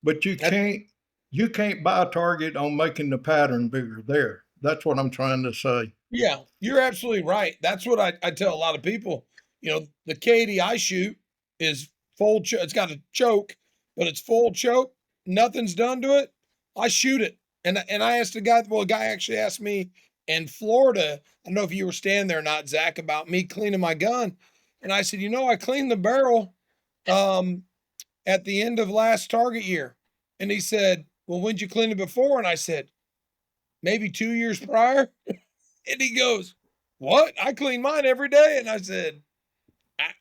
But you can't buy a target on making the pattern bigger there. That's what I'm trying to say. Yeah, you're absolutely right. That's what I tell a lot of people. The Katie I shoot is full choke. It's got a choke, but it's full choke. Nothing's done to it. I shoot it. And I asked a guy actually asked me in Florida, I don't know if you were standing there or not, Zach, about me cleaning my gun. And I said, I cleaned the barrel at the end of last target year. And he said, well, when'd you clean it before? And I said, maybe 2 years prior. And he goes, what? I clean mine every day. And I said,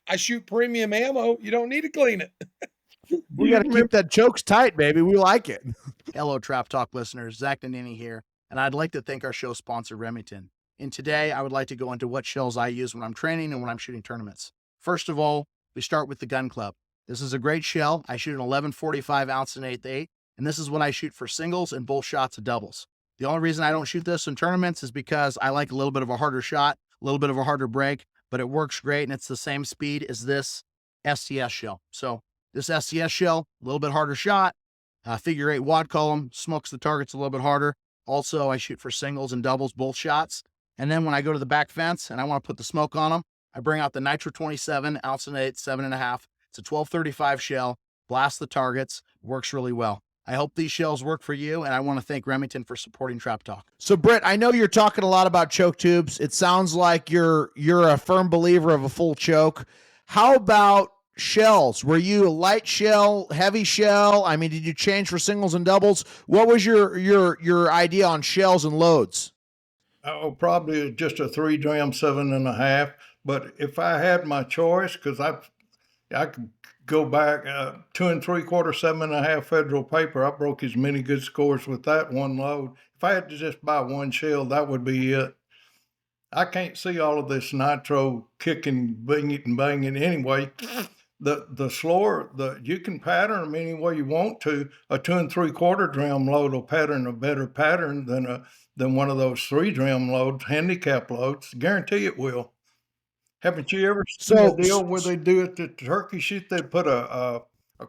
I shoot premium ammo. You don't need to clean it. We got to keep that chokes tight, baby. We like it. Hello, Trap Talk listeners. Zach Nannini here, and I'd like to thank our show sponsor, Remington. And today, I would like to go into what shells I use when I'm training and when I'm shooting tournaments. First of all, we start with the gun club. This is a great shell. I shoot an 11.45 ounce and 1/8, and this is what I shoot for singles and both shots of doubles. The only reason I don't shoot this in tournaments is because I like a little bit of a harder shot, a little bit of a harder break, but it works great, and it's the same speed as this STS shell. So This SCS shell, a little bit harder shot, figure 8 wad column, smokes the targets a little bit harder. Also, I shoot for singles and doubles, both shots. And then when I go to the back fence and I want to put the smoke on them, I bring out the Nitro 27 ounce and 8, 7.5. It's a 1235 shell, blast the targets, works really well. I hope these shells work for you, and I want to thank Remington for supporting Trap Talk. So, Britt, I know you're talking a lot about choke tubes. It sounds like you're a firm believer of a full choke. How about shells? Were you a light shell, heavy shell? I mean, did you change for singles and doubles? What was your idea on shells and loads? Oh, probably just a 3 dram, 7.5. But if I had my choice, because I could go back 2 3/4, 7.5 federal paper. I broke as many good scores with that one load. If I had to just buy one shell, that would be it. I can't see all of this nitro kicking, banging anyway. The slower, you can pattern them any way you want to. A 2 3/4 dram load will pattern a better pattern than one of those 3 dram loads, handicap loads. Guarantee it will. Haven't you ever seen a deal where they do it to turkey shoot? They put a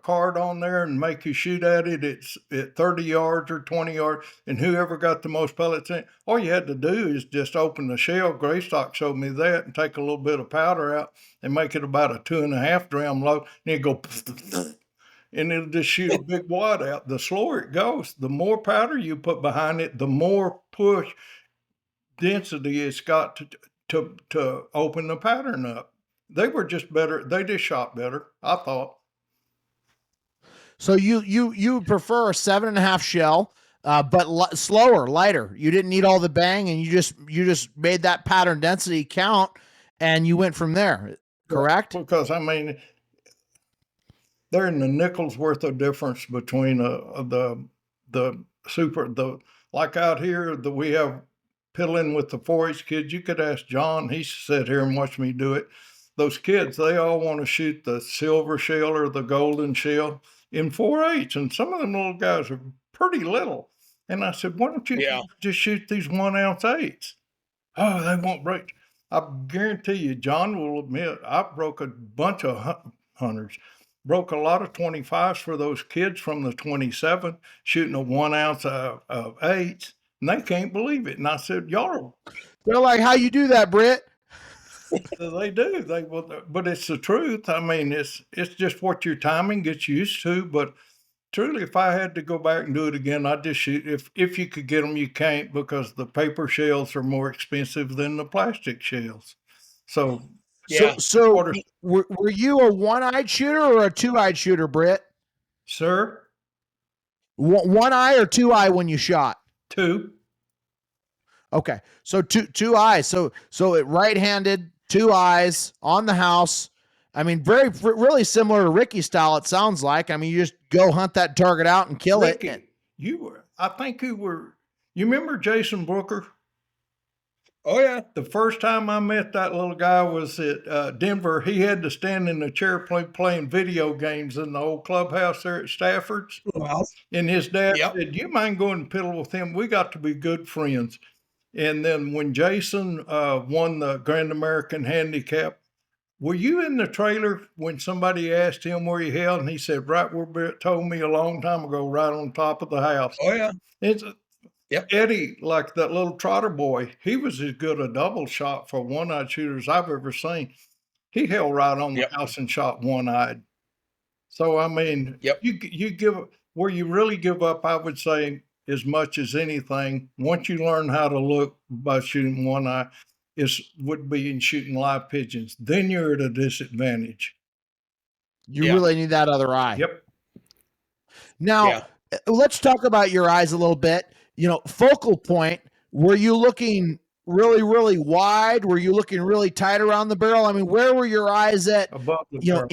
card on there and make you shoot at it. It's at 30 yards or 20 yards, and whoever got the most pellets in, all you had to do is just open the shell. Greystock showed me that, and take a little bit of powder out and make it about a 2.5 dram load, and it go, and it'll just shoot a big wad out. The slower it goes, the more powder you put behind it, the more push density it's got to open the pattern up. They were just better. They just shot better, I thought. So you prefer a 7.5 shell, but slower, lighter. You didn't need all the bang, and you just made that pattern density count, and you went from there. Correct? Because I mean, they're in the nickels worth of difference between the like out here that we have piddling with the 4-H kids. You could ask John. He sat here and watched me do it. Those kids, they all want to shoot the silver shell or the golden shell in 4-H, and some of them little guys are pretty little. And I said, why don't you just shoot these 1 ounce 8s? Oh, they won't break. I guarantee you, John will admit, I broke a bunch of hunters. Broke a lot of 25s for those kids from the 27, shooting a 1 ounce of 8s, and they can't believe it. And I said, y'all are. They're like, how you do that, Britt? They do. But it's the truth. I mean, it's just what your timing gets used to. But truly, if I had to go back and do it again, I'd just shoot. If you could get them, you can't, because the paper shells are more expensive than the plastic shells. So. Yeah. So were you a 1-eyed shooter or a 2-eyed shooter, Britt? Sir? 1 eye or 2 eye when you shot? 2. Okay. So two eyes. So it right-handed, 2 eyes on the house. I mean, really similar to Ricky style, it sounds like. I mean, you just go hunt that target out and kill Ricky, it. You remember Jason Brooker? Oh, yeah. The first time I met that little guy was at Denver. He had to stand in the chair playing video games in the old clubhouse there at Stafford's. Wow. And his dad said, you mind going and piddle with him? We got to be good friends. And then when Jason won the Grand American Handicap, were you in the trailer when somebody asked him where he held? And he said, right where Britt told me a long time ago, right on top of the house. Oh, yeah. Eddie, like that little trotter boy, he was as good a double shot for 1-eyed shooters I've ever seen. He held right on the house and shot 1-eyed. So, I mean, you give where you really give up, I would say, as much as anything, once you learn how to look by shooting 1 eye, would be in shooting live pigeons. Then you're at a disadvantage. You really need that other eye. Yep. Now, let's talk about your eyes a little bit. You know, focal point, were you looking really, really wide? Were you looking really tight around the barrel? I mean, where were your eyes at? Above the barrel.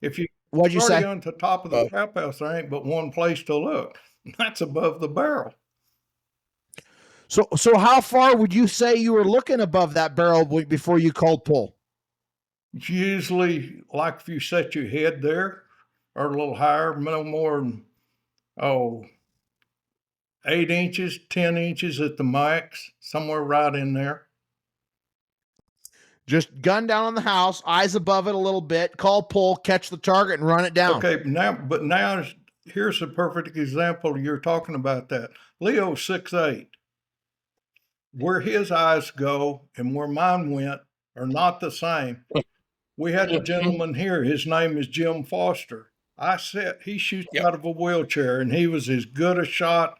If you what'd you say? On the top of the trap house, there ain't but one place to look. That's above the barrel. So how far would you say you were looking above that barrel before you cold pull? It's usually like if you set your head there, or a little higher, no more than 8 inches, 10 inches at the max, somewhere right in there. Just gun down on the house, eyes above it a little bit, call pull, catch the target, and run it down. Okay, now here's a perfect example. You're talking about that. Leo's 6'8". Where his eyes go and where mine went are not the same. We had a gentleman here. His name is Jim Foster. He shoots out of a wheelchair, and he was as good a shot.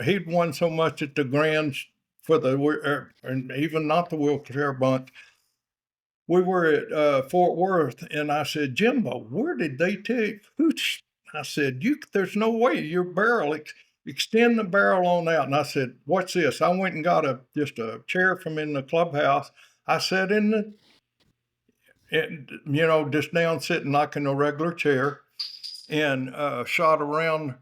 He'd won so much at the Grands for and even not the wheelchair bunch. We were at Fort Worth, and I said, Jimbo, where did they take? I said, there's no way your barrel, extend the barrel on out. And I said, what's this? I went and got just a chair from in the clubhouse. I sat just down sitting like in a regular chair and shot around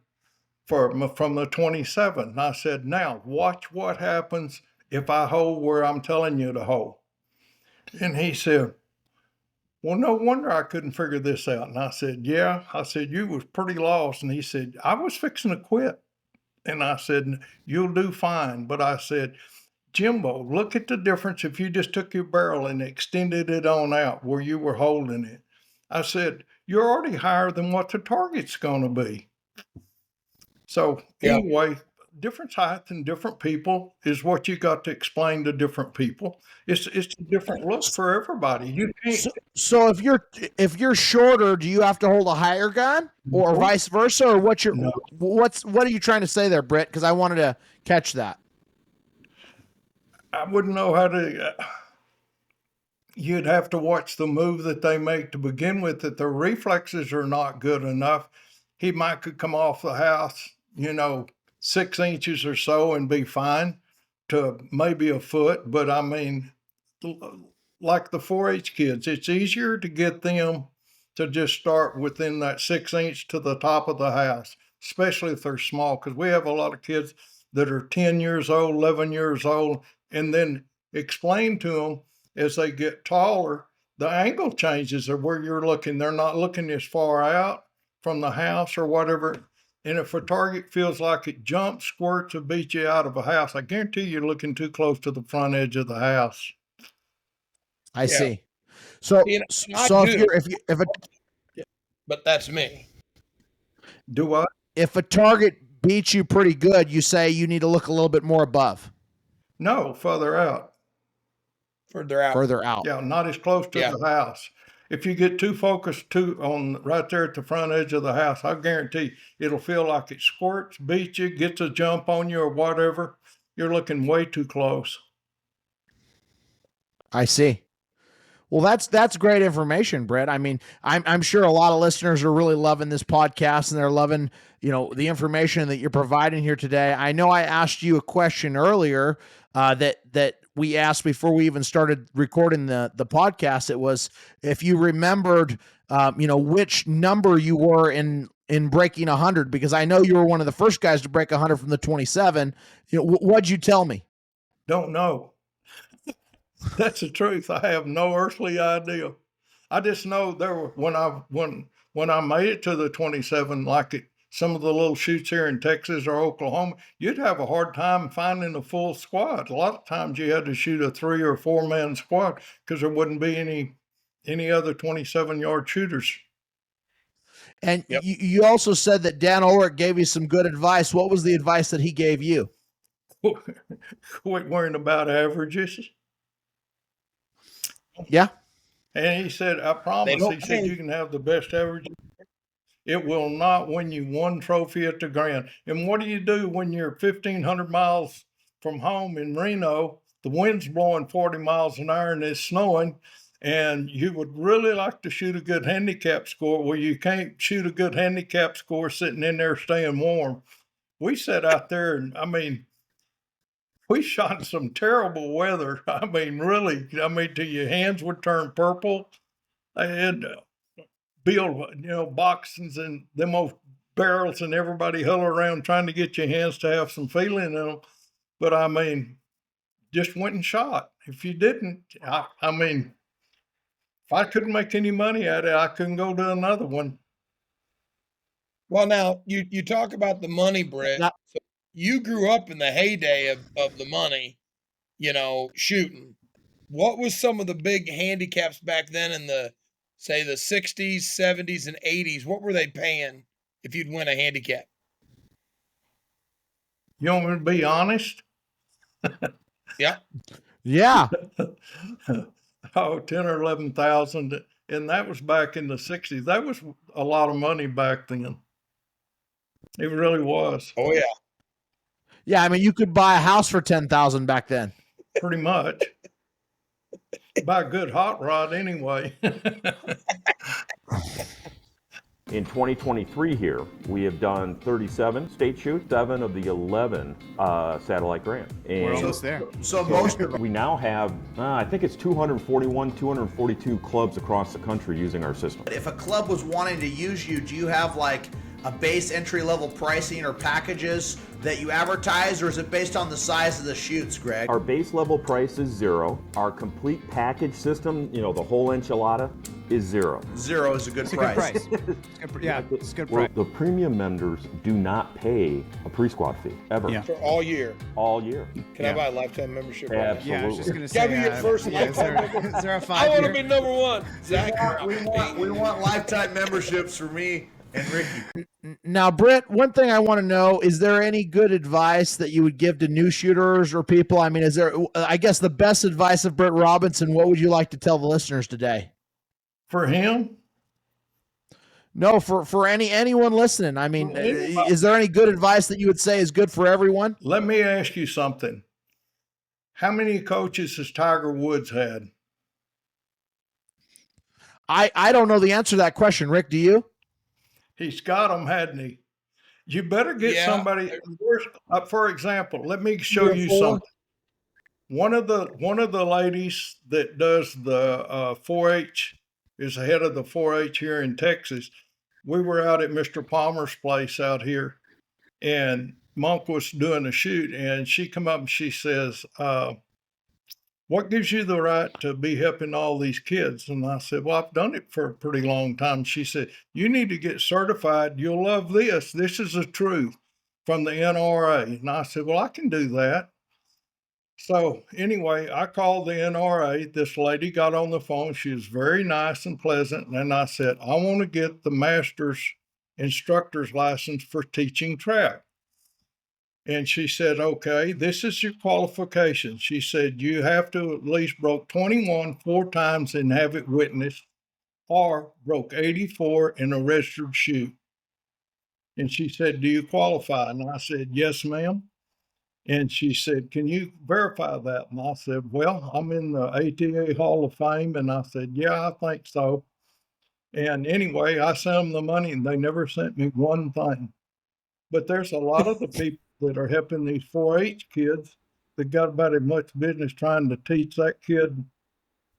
from the 27. And I said, now watch what happens if I hold where I'm telling you to hold. And he said, well, no wonder I couldn't figure this out. And I said, yeah. I said, you was pretty lost. And he said, I was fixing to quit. And I said, you'll do fine. But I said, Jimbo, look at the difference if you just took your barrel and extended it on out where you were holding it. I said, you're already higher than what the target's going to be. So anyway, different height and different people is what you got to explain to different people. It's a different look for everybody. You can't. So if you're shorter, do you have to hold a higher gun, or vice versa, or what are you trying to say there, Britt? Because I wanted to catch that. I wouldn't know how to. You'd have to watch the move that they make to begin with. That their reflexes are not good enough. He could come off the house, 6 inches or so and be fine to maybe a foot. But I mean, like the 4-H kids, it's easier to get them to just start within that 6 inch to the top of the house, especially if they're small. Because we have a lot of kids that are 10 years old, 11 years old, and then explain to them as they get taller, the angle changes of where you're looking. They're not looking as far out from the house or whatever. And if a target feels like it jumps, squirts, or beats you out of a house, I guarantee you're looking too close to the front edge of the house. I see. So, but that's me. Do I? If a target beats you pretty good, you say you need to look a little bit more above. No, further out. Further out. Yeah, not as close to the house. If you get too focused on right there at the front edge of the house, I guarantee it'll feel like it squirts, beats you, gets a jump on you or whatever. You're looking way too close. I see. Well, that's great information, Britt. I mean, I'm sure a lot of listeners are really loving this podcast, and they're loving, the information that you're providing here today. I know I asked you a question earlier that we asked before we even started recording the podcast. It was if you remembered, which number you were in breaking 100, because I know you were one of the first guys to break 100 from the 27. What'd you tell me? Don't know. That's the truth. I have no earthly idea. I just know there were when I made it to the 27, like some of the little shoots here in Texas or Oklahoma, you'd have a hard time finding a full squad. A lot of times you had to shoot a 3 or 4 man squad because there wouldn't be any other 27-yard shooters. And you also said that Dan Ulrich gave you some good advice. What was the advice that he gave you? Quit worrying about averages. Yeah. And he said, I promise, he said, you can have the best average. It will not win you one trophy at the Grand. And what do you do when you're 1,500 miles from home in Reno, the wind's blowing 40 miles an hour and it's snowing, and you would really like to shoot a good handicap score? Well, you can't shoot a good handicap score sitting in there staying warm. We sat out there and, we shot some terrible weather. Really, till your hands would turn purple. I had build, boxes and them old barrels and everybody huddle around trying to get your hands to have some feeling in them. But just went and shot. If you didn't, if I couldn't make any money at it, I couldn't go to another one. Well, now you talk about the money, Britt. So you grew up in the heyday of the money, shooting. What was some of the big handicaps back then in the, say, the 60s, 70s, and 80s? What were they paying if you'd win a handicap? You want me to be honest? Yeah. Yeah. Oh, 10 or 11,000. And that was back in the 60s. That was a lot of money back then. It really was. Oh, yeah. Yeah. I mean, you could buy a house for 10,000 back then. Pretty much. Buy a good hot rod anyway. In 2023 here, we have done 37 state shoots, 7 of the 11 satellite grants. We're And almost there. So most of we now have, I think it's 241, 242 clubs across the country using our system. If a club was wanting to use you, do you have like a base entry level pricing or packages that you advertise, or is it based on the size of the shoots, Greg? Our base level price is $0. Our complete package system, you know, the whole enchilada, is $0. $0 is a good It's a price. good price. It's good, yeah, it's a good Well, price. the premium members do not pay a pre-squad fee, ever. Yeah. For all year. All year. Can I buy a lifetime membership? Absolutely. Yeah, I was just gonna Gotta be say. your first yeah, is there, lifetime is there a I want to 5-year? be number one. Zach, We want lifetime memberships for me and Ricky. Now, Britt, one thing I want to know, is there any good advice that you would give to new shooters or people? I mean, is there, I guess the best advice of Britt Robinson, what would you like to tell the listeners today? For him, No, for anyone listening. I mean, is there any good advice that you would say is good for everyone? let me ask you something. How many coaches has Tiger Woods had? I don't know the answer to that question. Rick, do you? He's got them, hadn't he? You better get Yeah. somebody. For example, let me show you something. One of the ladies that does the 4-H is the head of the 4-H here in Texas. We were out at Mr. Palmer's place out here, and Monk was doing a shoot, and she come up and she says, what gives you the right to be helping all these kids? And I said, well, I've done it for a pretty long time. She said, you need to get certified. You'll love this. This is the truth from the NRA. And I said, well, I can do that. So anyway, I called the NRA. This lady got on the phone. She was very nice and pleasant. And I said, I want to get the master's instructor's license for teaching trap. And she said, okay, this is your qualification. She said, you have to at least broke 21 4 times and have it witnessed, or broke 84 in a registered shoot. And she said, do you qualify? And I said, yes, ma'am. And she said, can you verify that? And I said, well, I'm in the ATA Hall of Fame. And I said, yeah, I think so. And anyway, I sent them the money and they never sent me one thing. But there's a lot of the people that are helping these 4-H kids that got about as much business trying to teach that kid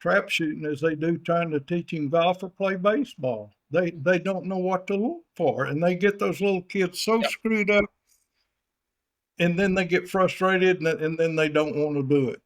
trap shooting as they do trying to teach him golf or play baseball. They don't know what to look for, and they get those little kids so screwed up, and then they get frustrated, and then they don't want to do it.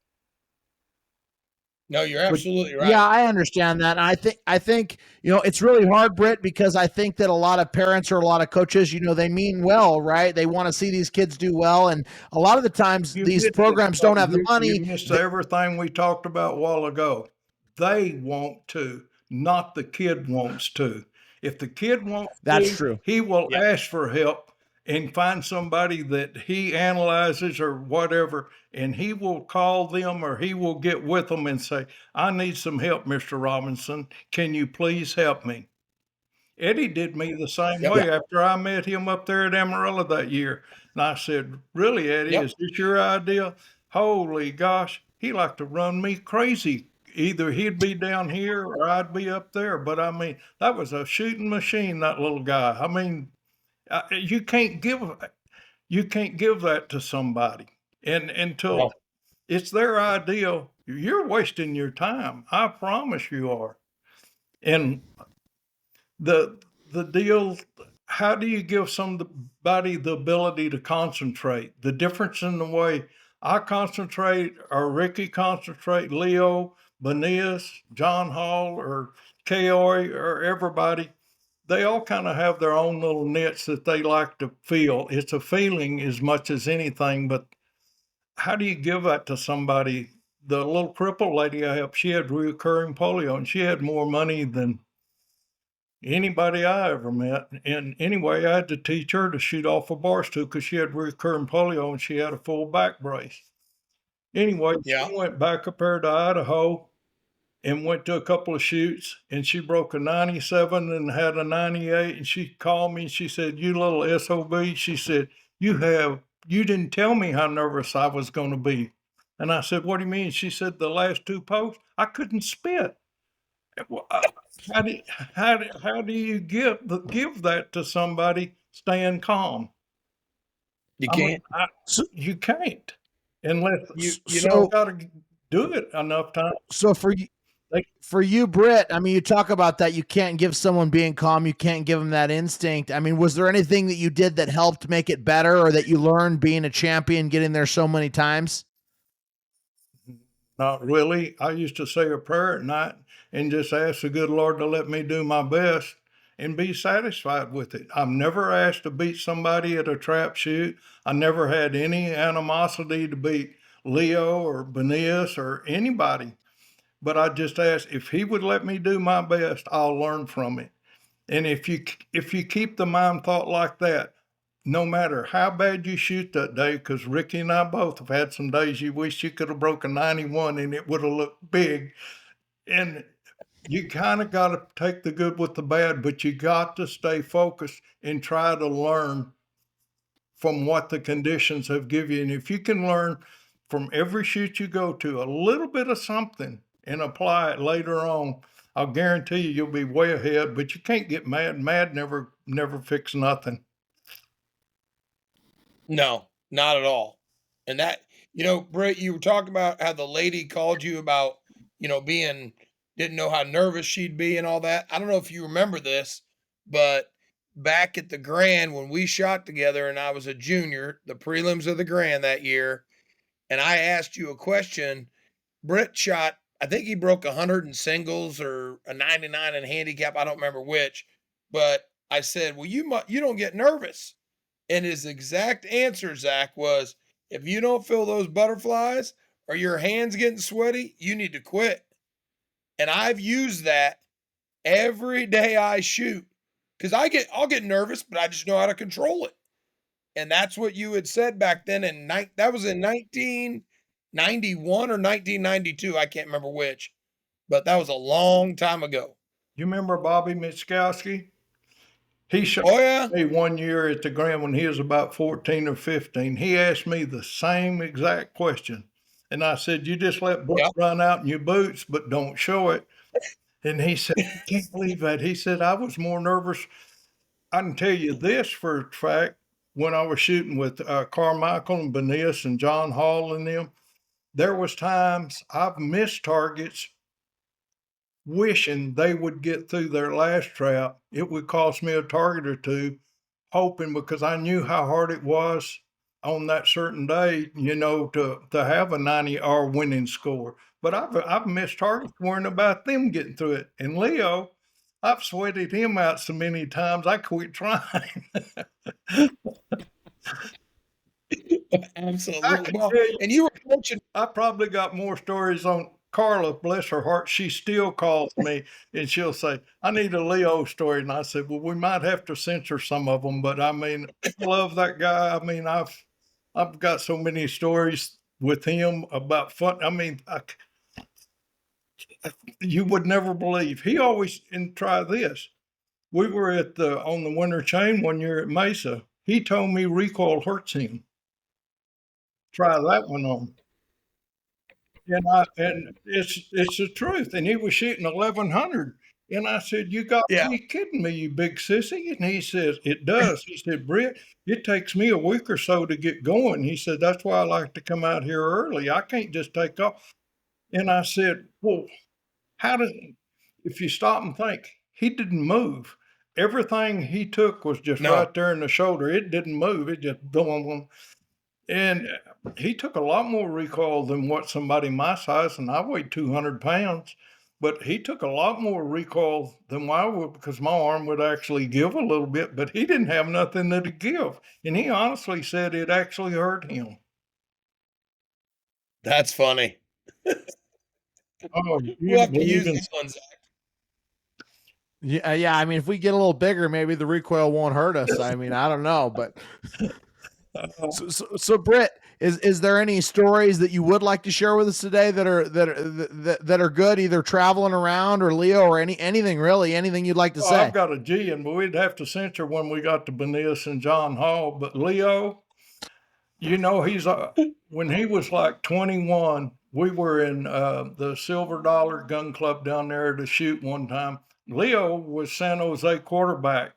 No, you're absolutely right. Yeah, I understand that. And I think, you know, it's really hard, Britt, because I think that a lot of parents or a lot of coaches, you know, they mean well, right? They want to see these kids do well. And a lot of the times these programs don't have the money. You missed everything we talked about a while ago. They want to, not the kid wants to. If the kid wants That's to, true. he will ask for help and find somebody that he analyzes or whatever, and he will call them or he will get with them and say, I need some help, Mr. Robinson. Can you please help me? Eddie did me the same way after I met him up there at Amarillo that year. And I said, really, Eddie, is this your idea? Holy gosh, he liked to run me crazy. Either he'd be down here or I'd be up there. But I mean, that was a shooting machine, that little guy. I mean, you can't give that to somebody, and until it's their idea, you're wasting your time. I promise you are. And the deal, how do you give somebody the ability to concentrate? The difference in the way I concentrate, or Ricky concentrate, Leo, Benias, John Hall, or Kaori, or everybody, they all kind of have their own little niche that they like to feel. It's a feeling as much as anything, but how do you give that to somebody the little cripple lady I helped, she had recurring polio, and she had more money than anybody I ever met. And anyway, I had to teach her to shoot off a bar stool because she had recurring polio and she had a full back brace. Anyway, Yeah. she went back up there to Idaho and went to a couple of shoots, and she broke a 97 and had a 98. And she called me and she said, "You little SOB," she said, you didn't tell me how nervous I was going to be. And I said, "What do you mean?" She said, "The last two posts, I couldn't spit." Well, how do you give that to somebody staying calm? You I mean, can't. you can't unless You So, got to do it enough time. so for you, Britt, I mean, you talk about that. You can't give someone being calm. You can't give them that instinct. I mean, was there anything that you did that helped make it better, or that you learned being a champion, getting there so many times? Not really. I used to say a prayer at night and just ask the good Lord to let me do my best and be satisfied with it. I've never asked to beat somebody at a trap shoot. I never had any animosity to beat Leo or Benias or anybody. But I just asked if he would let me do my best, I'll learn from it. And if you keep the mind thought like that, no matter how bad you shoot that day, because Ricky and I both have had some days you wish you could have broken 91 and it would have looked big. And you kind of got to take the good with the bad, but you got to stay focused and try to learn from what the conditions have given you. And if you can learn from every shoot you go to a little bit of something and apply it later on, I'll guarantee you'll be way ahead. But you can't get mad. Mad never fix nothing. No, not at all. And that, Britt, you were talking about how the lady called you about, didn't know how nervous she'd be and all that. I don't know if you remember this, but back at the Grand when we shot together and I was a junior, the prelims of the Grand that year, and I asked you a question, Britt shot, I think he broke 100 in singles or a 99 in handicap. I don't remember which, but I said, well, you don't get nervous. And his exact answer, Zach, was if you don't feel those butterflies or your hands getting sweaty, you need to quit. And I've used that every day I shoot because I'll get nervous, but I just know how to control it. And that's what you had said back then. And that was in 1991 or 1992. I can't remember which, but that was a long time ago. You remember Bobby Mitskowski? He shot yeah. me one year at the Grand when he was about 14 or 15. He asked me the same exact question. And I said, "You just let blood run out in your boots, but don't show it." And he said, "I can't believe that." He said, "I was more nervous." I can tell you this for a fact. When I was shooting with Carmichael and Benias and John Hall and them, there was times I've missed targets wishing they would get through their last trap. It would cost me a target or two, hoping because I knew how hard it was on that certain day, to have a 90 or winning score. But I've missed targets worrying about them getting through it. And Leo, I've sweated him out so many times I quit trying. Absolutely. Well, and you were fortunate. I probably got more stories on Carla, bless her heart. She still calls me and she'll say, "I need a Leo story." And I said, "Well, we might have to censor some of them, but I mean, I love that guy. I mean, I've got so many stories with him about fun. I mean, you would never believe. He always, and try this. We were on the winter chain one year at Mesa. He told me recoil hurts him. Try that one on. And it's the truth. And he was shooting 1100. And I said, "You got to be kidding me, you big sissy." And he says, "It does." He said, "Britt, it takes me a week or so to get going." He said, "That's why I like to come out here early. I can't just take off." And I said, "Well, if you stop and think, he didn't move. Everything he took was just right there in the shoulder. It didn't move. It just boom. And he took a lot more recoil than what somebody my size, and I weighed 200 pounds, but he took a lot more recoil than I would because my arm would actually give a little bit, but he didn't have nothing to give. And he honestly said it actually hurt him. That's funny. Oh, We'll you have to believe use in this one, Zach. Yeah, I mean, if we get a little bigger, maybe the recoil won't hurt us. I mean, I don't know, but so Britt, is there any stories that you would like to share with us today that are good, either traveling around or Leo or anything really, anything you'd like to Oh, say? I've got a G, and we'd have to censor when we got to Benias and John Hall. But Leo, you know, when he was like 21, we were in the Silver Dollar Gun Club down there to shoot one time. Leo was San Jose quarterback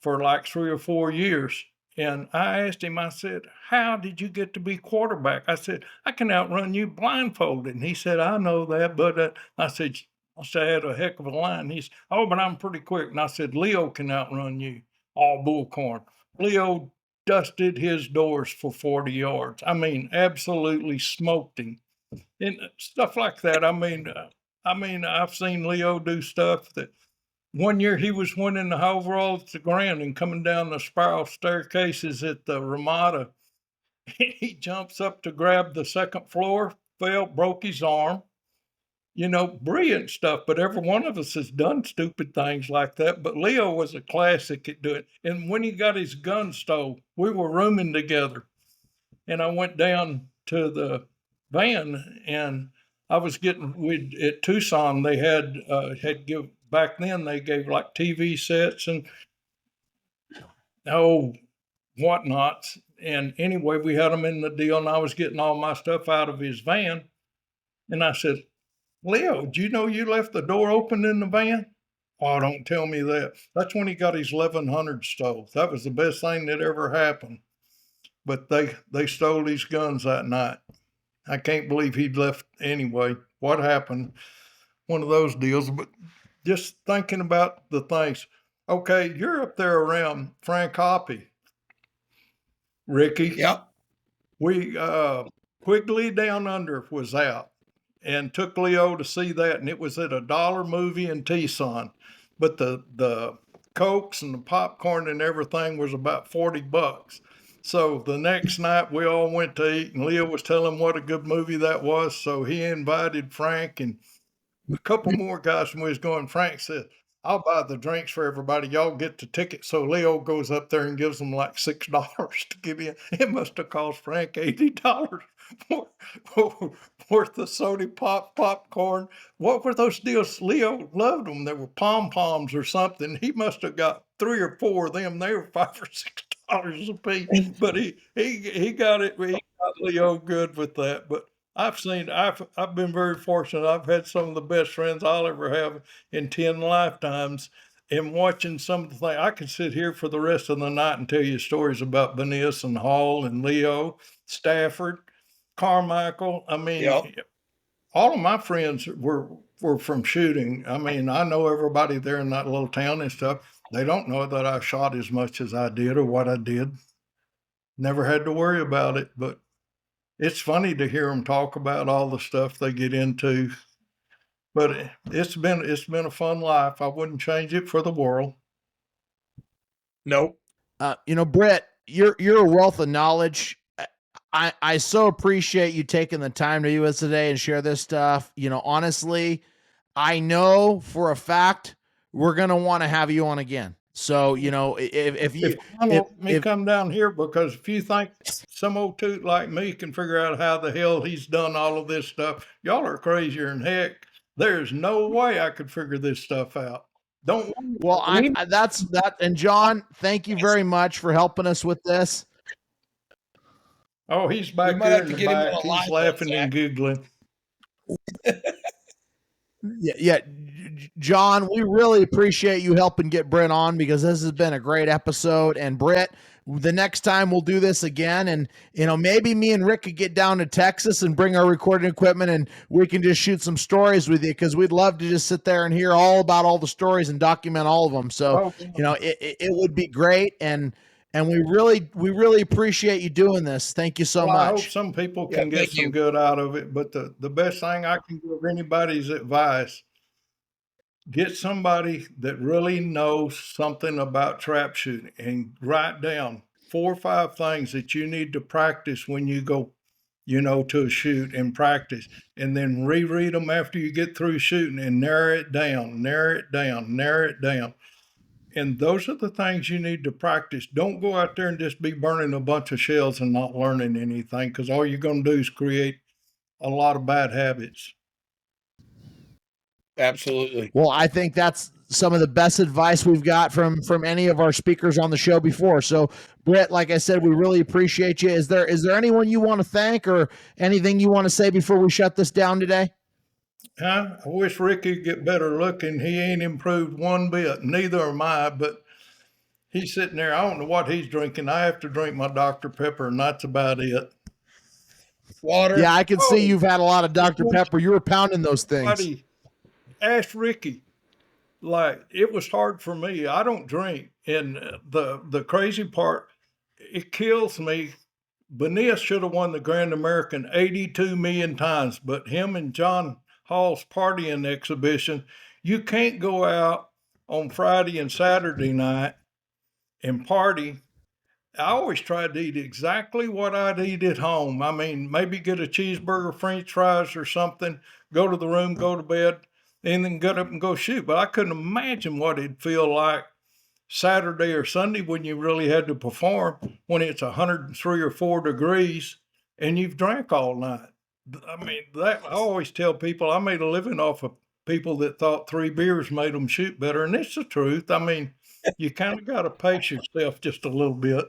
for like 3 or 4 years. And I asked him, I said, how did you get to be quarterback? I said, I can outrun you blindfolded. And he said, I know that, but I said, I had a heck of a line. He said, oh, but I'm pretty quick. And I said, Leo can outrun you. All bullcorn. Leo dusted his doors for 40 yards. I mean, absolutely smoked him. And stuff like that. I've seen Leo do stuff that one year he was winning the overall at the Grand and coming down the spiral staircases at the Ramada. He jumps up to grab the second floor, fell, broke his arm. You know, brilliant stuff. But every one of us has done stupid things like that. But Leo was a classic at doing it. And when he got his gun stole, we were rooming together. And I went down to the van and I was getting at Tucson. They had give back then. They gave like TV sets and whatnots. And anyway, we had them in the deal, and I was getting all my stuff out of his van. And I said, Leo, do you know you left the door open in the van? Oh, don't tell me that. That's when he got his 1100 stole. That was the best thing that ever happened. But they stole his guns that night. I can't believe he'd left anyway. What happened? One of those deals. But just thinking about the things. Okay, you're up there around Frank Hoppy, Ricky. Yep. We Quigley Down Under was out and took Leo to see that, and it was at $1 movie in Tucson. But the cokes and the popcorn and everything was about $40. So the next night we all went to eat, and Leo was telling what a good movie that was. So he invited Frank and a couple more guys when we was going. Frank said, I'll buy the drinks for everybody. Y'all get the ticket. So Leo goes up there and gives them like $6 to give in. It must have cost Frank $80 worth of soda pop, popcorn. What were those deals? Leo loved them. They were pom poms or something. He must have got 3 or 4 of them. They were $5 or $6 a piece. But he got it. He got Leo good with that. But I've been very fortunate. I've had some of the best friends I'll ever have in 10 lifetimes. And watching some of the things, I could sit here for the rest of the night and tell you stories about Benias and Hall and Leo, Stafford, Carmichael. I mean, Yep. all of my friends were from shooting. I mean, I know everybody there in that little town and stuff. They don't know that I shot as much as I did or what I did. Never had to worry about it, but it's funny to hear them talk about all the stuff they get into. But it's been a fun life. I wouldn't change it for the world. Nope. Britt, you're a wealth of knowledge. I so appreciate you taking the time to be with us today and share this stuff. Honestly, I know for a fact we're gonna want to have you on again. So, if you Let me come down here, because if you think some old toot like me can figure out how the hell he's done all of this stuff, y'all are crazier than heck. There's no way I could figure this stuff out. Don't. Well, that's that. And John, thank you very much for helping us with this. Oh, he's back might there have in to the get him back. on a He's live laughing one, and giggling. Yeah, John, we really appreciate you helping get Britt on, because this has been a great episode. And Britt, the next time we'll do this again, and maybe me and Rick could get down to Texas and bring our recording equipment, and we can just shoot some stories with you, because we'd love to just sit there and hear all about all the stories and document all of them. So it would be great, and we really appreciate you doing this. Thank you so much. I hope some people can get some good out of it. But the best thing I can give anybody's advice: get somebody that really knows something about trap shooting and write down 4 or 5 things that you need to practice when you go to a shoot and practice, and then reread them after you get through shooting and narrow it down, narrow it down, narrow it down. And those are the things you need to practice. Don't go out there and just be burning a bunch of shells and not learning anything, because all you're going to do is create a lot of bad habits. Absolutely. Well, I think that's some of the best advice we've got from any of our speakers on the show before. So, Britt, like I said, we really appreciate you. Is there anyone you want to thank or anything you want to say before we shut this down today? I wish Ricky could get better looking. He ain't improved one bit. Neither am I, but he's sitting there. I don't know what he's drinking. I have to drink my Dr. Pepper, and that's about it. Water. Yeah, I can see you've had a lot of Dr. Pepper. You were pounding those things. Buddy, ask Ricky. Like, it was hard for me. I don't drink. And the crazy part, it kills me. Benias should have won the Grand American 82 million times, but him and John Hall's partying exhibition, you can't go out on Friday and Saturday night and party. I always tried to eat exactly what I'd eat at home. I mean, maybe get a cheeseburger, French fries or something, go to the room, go to bed, and then get up and go shoot. But I couldn't imagine what it'd feel like Saturday or Sunday when you really had to perform, when it's 103 or 4 degrees and you've drank all night. I mean, I always tell people I made a living off of people that thought 3 beers made them shoot better. And it's the truth. I mean, you kind of got to pace yourself just a little bit.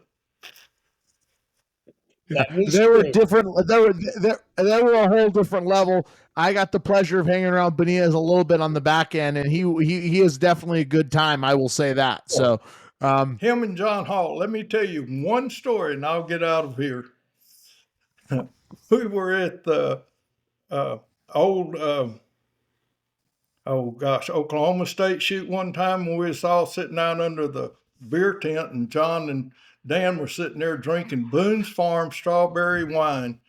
They were different. They were a whole different level. I got the pleasure of hanging around Benias a little bit on the back end, and he is definitely a good time. I will say that. So, him and John Hall. Let me tell you one story, and I'll get out of here. We were at the Oklahoma State shoot one time when we was all sitting down under the beer tent, and John and Dan were sitting there drinking Boone's Farm strawberry wine.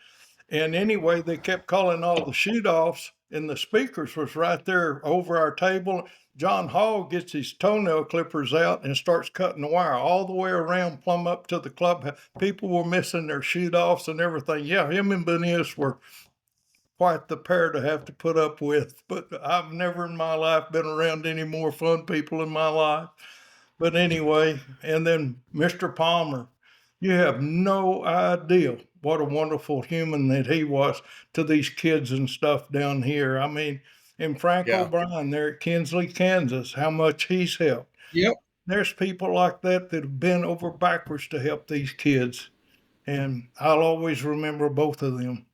And anyway, they kept calling all the shoot-offs, and the speakers was right there over our table. John Hall gets his toenail clippers out and starts cutting the wire all the way around, plumb up to the club. People were missing their shoot-offs and everything. Yeah, him and Benias were quite the pair to have to put up with. But I've never in my life been around any more fun people in my life. But anyway, and then Mr. Palmer, you have no idea what a wonderful human that he was to these kids and stuff down here. I mean, and Frank O'Brien there at Kinsley, Kansas, how much he's helped. Yep. There's people like that have been over backwards to help these kids. And I'll always remember both of them.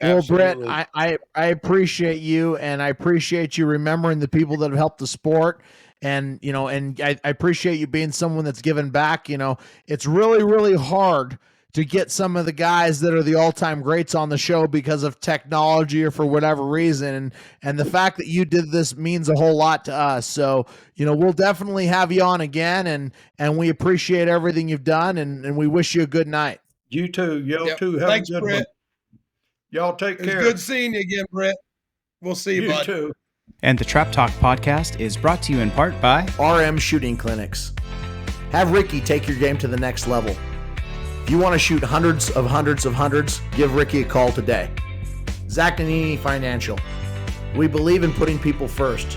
Well, Absolutely. Britt, I appreciate you, and I appreciate you remembering the people that have helped the sport. And, I appreciate you being someone that's given back. It's really, really hard to get some of the guys that are the all-time greats on the show because of technology or for whatever reason. And the fact that you did this means a whole lot to us. So, we'll definitely have you on again, and we appreciate everything you've done, and we wish you a good night. You too. Y'all too. Have Thanks, a good Britt. one. Y'all take It care. was good seeing you again, Britt. We'll see you, bud. Too. And the Trap Talk podcast is brought to you in part by RM Shooting Clinics. Have Ricky take your game to the next level. If you want to shoot hundreds, give Ricky a call today. Zach Nannini Financial. We believe in putting people first.